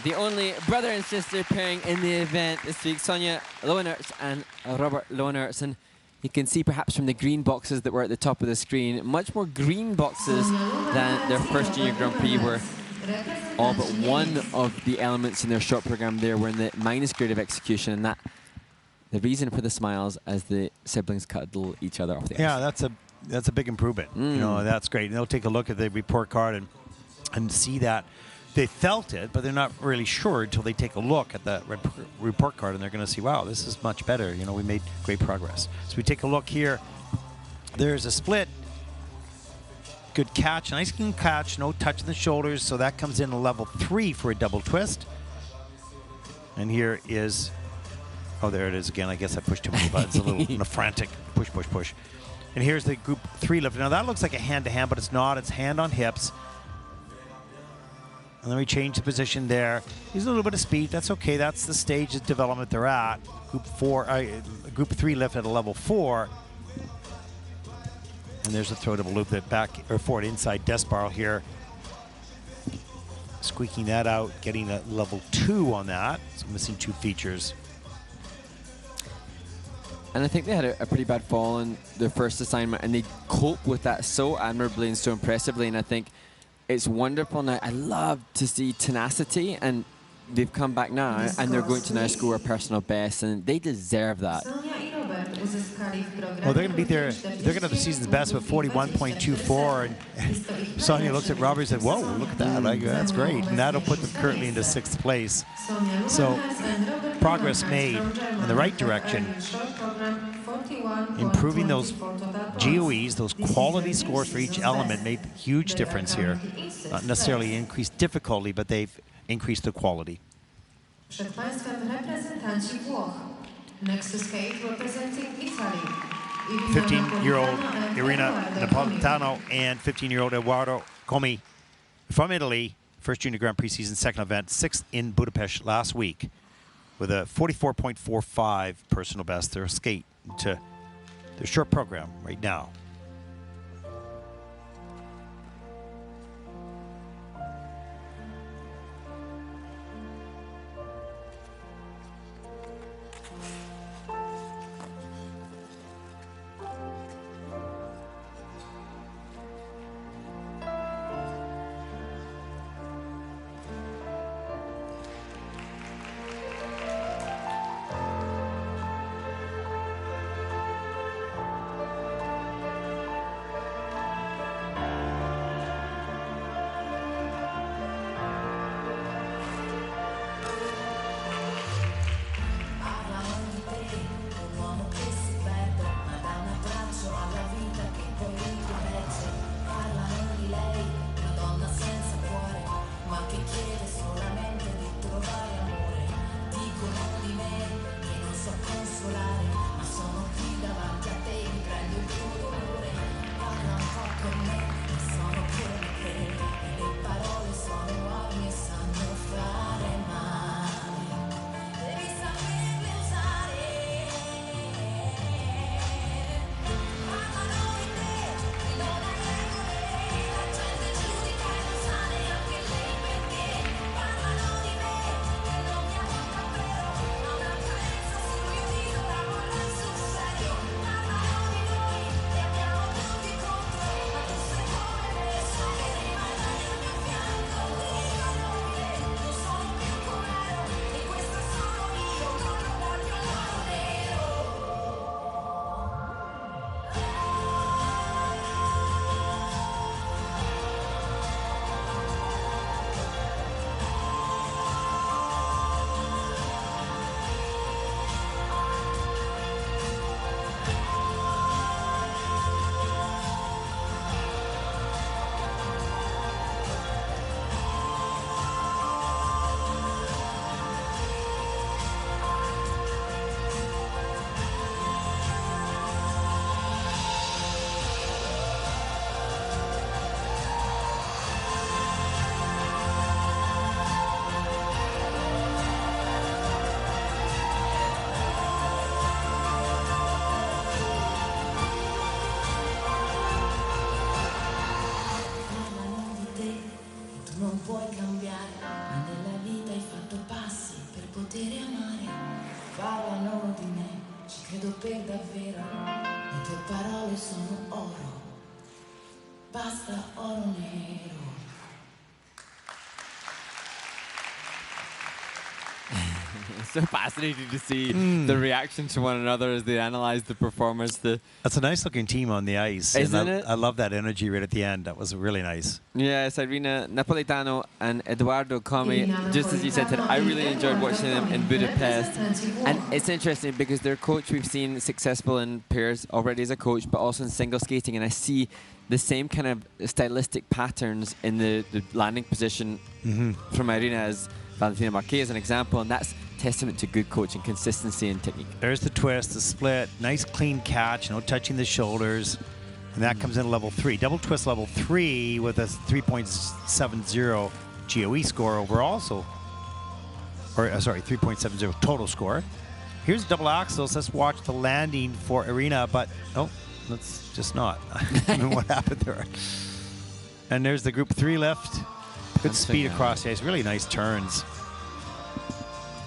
The only brother and sister pairing in the event this week, Sonia Lohenherz and Robert Lohenherz. And you can see perhaps from the green boxes that were at the top of the screen, much more green boxes than their first Junior Grand Prix, where all but one of the elements in their short program there were in the minus grade of execution, and that the reason for the smiles as the siblings cuddle each other off the Yeah, ice. that's a big improvement. You know, that's great. And they'll take a look at the report card and see that they felt it, but they're not really sure until they take a look at the report card, and they're going to see, wow, this is much better. You know, we made great progress. So we take a look here. There's a split. Good catch, nice clean catch, no touch in the shoulders, so that comes in a level 3 for a double twist. And here is, oh, there it is again. I guess I pushed too many buttons, a little frantic push, push, push. And here's the group 3 lift. Now that looks like a hand-to-hand, but it's not. It's hand on hips. And then we change the position there. Use a little bit of speed. That's okay. That's the stage of development they're at. Group 3 lift at a level 4. And there's a throw double loop that back or forward inside desk barrel here. Squeaking that out, getting a level 2 on that. So missing 2 features. And I think they had a pretty bad fall in their first assignment, and they cope with that so admirably and so impressively. And I think it's wonderful now. I love to see tenacity, and they've come back now, and they're going to now score a personal best, and they deserve that. Well, they're going to beat they're going to have the season's best with 41.24. And Sonia looks at Robert and said, whoa, look at that. Like, that's great. And that'll put them currently into 6th place. So progress made in the right direction. Improving those GOEs, those quality scores for each element made a huge difference here. Not necessarily increased difficulty, but they've increased the quality. Next to skate representing Italy. 15-year-old Irina Napolitano and 15-year-old Eduardo Comi from Italy. First Junior Grand Prix season, second event, 6th in Budapest last week with a 44.45 personal best. They'll skate to their short program right now. credo per davvero, le tue parole sono oro, basta oro nero. It's so fascinating to see the reaction to one another as they analyze the performance. That's a nice looking team on the ice. Isn't and it? I love that energy right at the end. That was really nice. Yes, Irina Napolitano and Eduardo Comi, just as you said, I really enjoyed watching them in Budapest. And it's interesting because their coach we've seen successful in pairs already as a coach, but also in single skating. And I see the same kind of stylistic patterns in the landing position from Irina as Valentina Marquez as an example. And that's testament to good coaching, consistency and technique. There's the twist, the split, nice clean catch, no touching the shoulders. And that comes in level 3. Double twist level 3 with a 3.70 GOE score overall. So, or sorry, 3.70 total score. Here's double axels. Let's watch the landing for Irina, but oh, let's just not. I don't know what happened there. And there's the group 3 lift. Good speed across the ice. Really nice turns.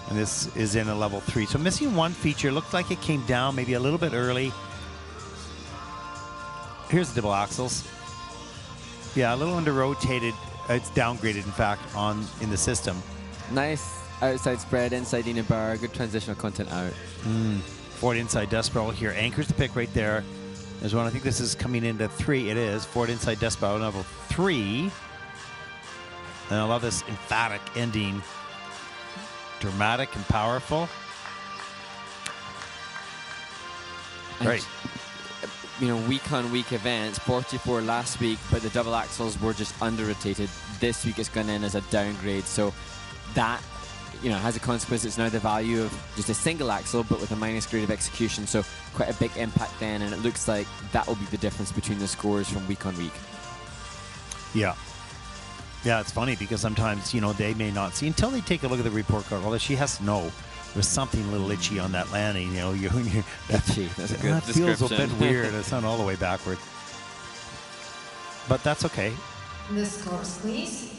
And this is in a level 3. So missing one feature. Looked like it came down maybe a little bit early. Here's the double axles. Yeah, a little under rotated. It's downgraded, in fact, in the system. Nice outside spread, inside Ina bar, good transitional content out. Forward inside death spiral here. Anchors the pick right there. There's one. I think this is coming into 3. It is. Forward inside death spiral level 3. And I love this emphatic ending. Dramatic and powerful. Great. You know, week-on-week events, 44 last week, but the double axles were just under-rotated. This week it's gone in as a downgrade, so that, you know, has a consequence. It's now the value of just a single axle, but with a minus grade of execution, so quite a big impact then, and it looks like that will be the difference between the scores from week-on-week. Yeah. Yeah, it's funny because sometimes, you know, they may not see until they take a look at the report card. Although she has to know there's something a little itchy on that landing. You know, itchy. That's a good that feels a bit description. weird. It's not all the way backward, but that's okay. The scores, please.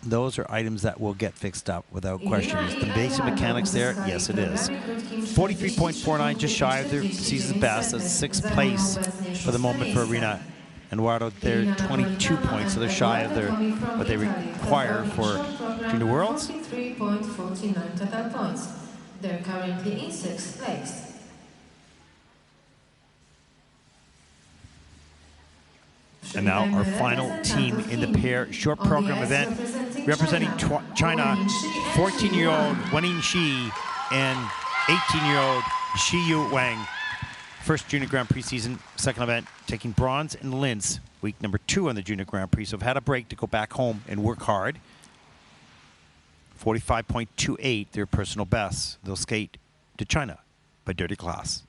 Those are items that will get fixed up without question. Is the basic mechanics there? Yes, it is. 43.49, just shy of their season's best. That's 6th place for the moment for Irina and Eduardo. They're 22 points, so they're shy of their what they require for Junior Worlds. 3.49 total points. They're currently in 6th place. And now our final team in the pair short program event, representing China, 14-year-old Wening Shi and 18-year-old Shi Yu Wang. First Junior Grand Prix season, second event, taking bronze in Linz, week number 2 on the Junior Grand Prix. So have had a break to go back home and work hard. 45.28, their personal best. They'll skate to China by Dirty Class.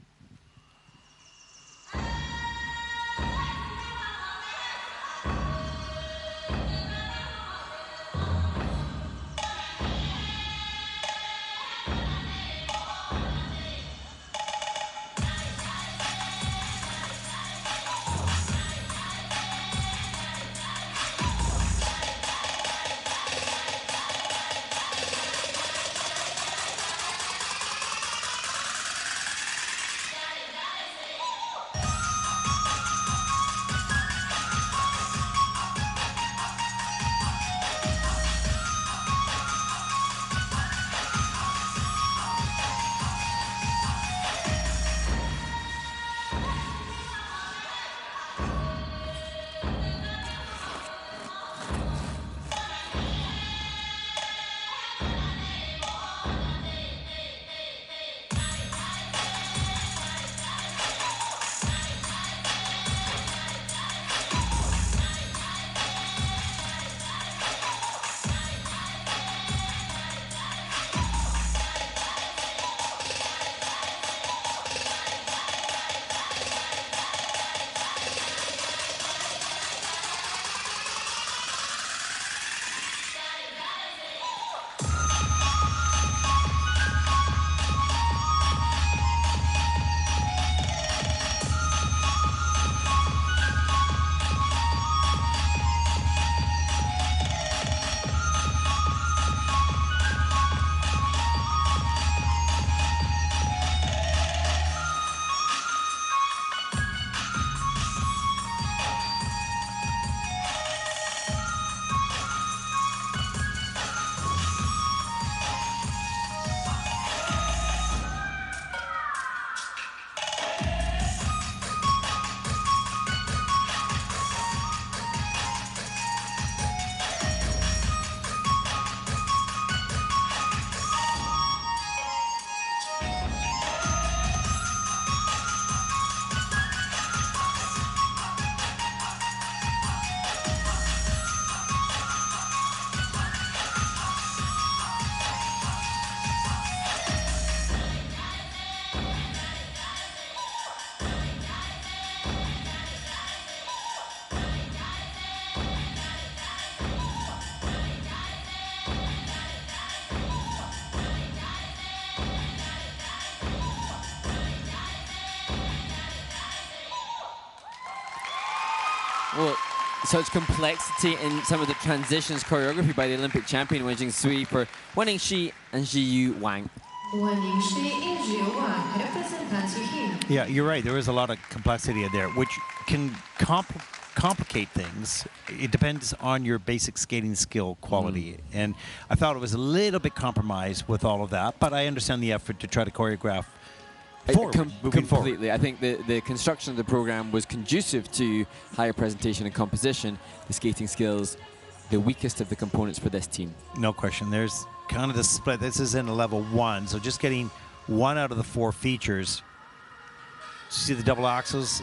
Well, such complexity in some of the transitions choreography by the Olympic champion Wen Jingsui for Wen Yingxi and Zhiyu Wang. Wen Yingxi and Zhiyu Wang, reprezentanci Chin. Yeah, you're right. There is a lot of complexity in there, which can complicate things. It depends on your basic skating skill quality. And I thought it was a little bit compromised with all of that, but I understand the effort to try to choreograph moving Completely. forward. I think the construction of the program was conducive to higher presentation and composition. The skating skills, the weakest of the components for this team. No question. There's kind of the split. This is in a level 1, so just getting 1 out of the 4 features. See the double axels,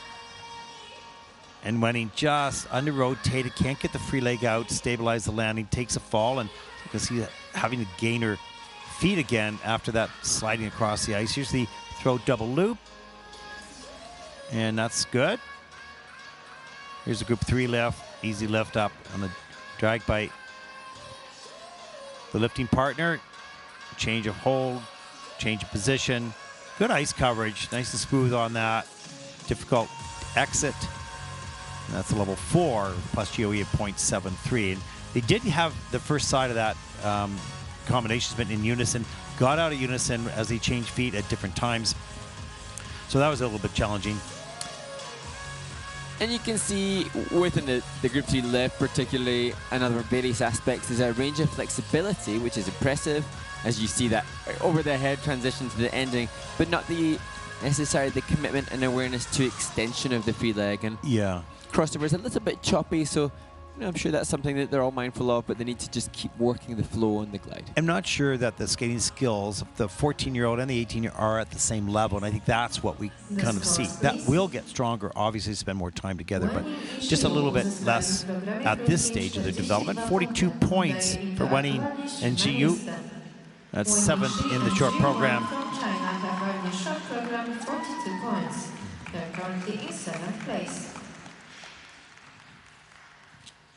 and Wenning just under rotated, can't get the free leg out, stabilize the landing, takes a fall, and you can see that having to gain her feet again after that sliding across the ice. Here's the throw double loop, and that's good. Here's a group 3 lift, easy lift up on the drag by the lifting partner. Change of hold, change of position. Good ice coverage, nice and smooth on that. Difficult exit. And that's a level 4 plus GOE of 0.73. And they did have the first side of that combination spin in unison, got out of unison as they changed feet at different times. So that was a little bit challenging. And you can see within the Group 3 lift, particularly, and other various aspects, there's a range of flexibility, which is impressive, as you see that over the head transition to the ending, but not necessarily the commitment and awareness to extension of the free leg. And yeah, crossover is a little bit choppy, so I'm sure that's something that they're all mindful of, but they need to just keep working the flow on the glide. I'm not sure that the skating skills of the 14-year-old and the 18-year-old are at the same level, and I think that's what we kind of see. That will get stronger, obviously, spend more time together, but just a little bit less at this stage of their development. 42 points for Wenning and Zhiyu. That's 7th in the short program. From China have earned the short program 42 points. They're currently in 7th place.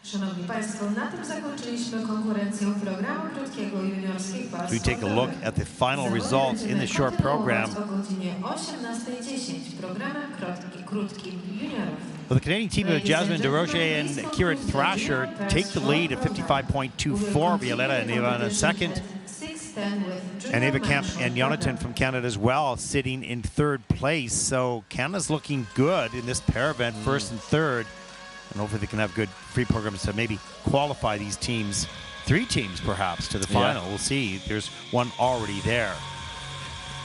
Szanowni Państwo, na tym zakończyliśmy konkurencję programu krótkiego juniorskich par. We take a look at the final results in the short program. O godzinie 18:10 programem krótkim juniorów. Well, the Canadian team of Jasmine DeRoche and Kira Thrasher take the lead at 55.24. Violetta and Yerevan in second. And Eva Kemp and Jonathan from Canada as well, sitting in 3rd place. So Canada's looking good in this pair event, 1st and 3rd. And hopefully they can have good free programs to maybe qualify these teams, 3 teams perhaps, to the final. We'll see. There's one already there.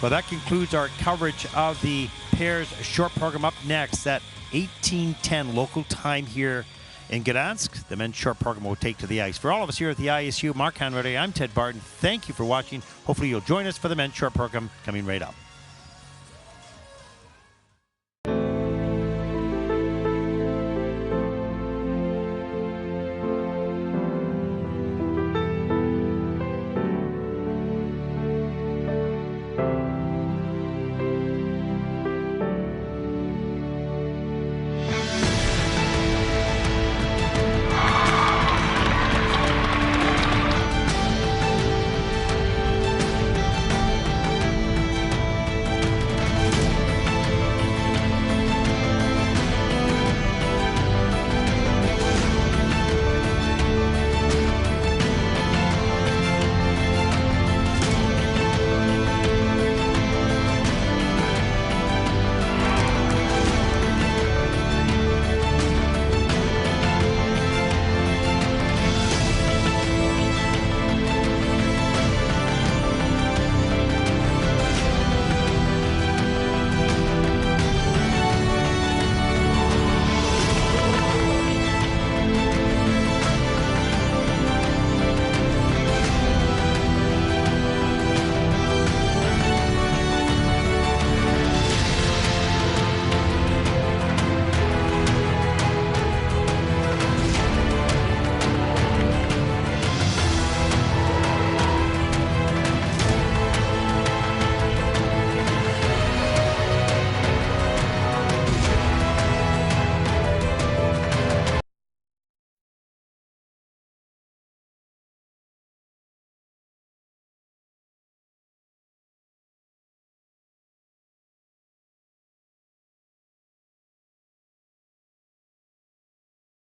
Well, that concludes our coverage of the pairs short program. Up next at 18:10 local time here in Gdansk, the men's short program will take to the ice. For all of us here at the ISU, Mark Hanratty, I'm Ted Barton. Thank you for watching. Hopefully you'll join us for the men's short program coming right up.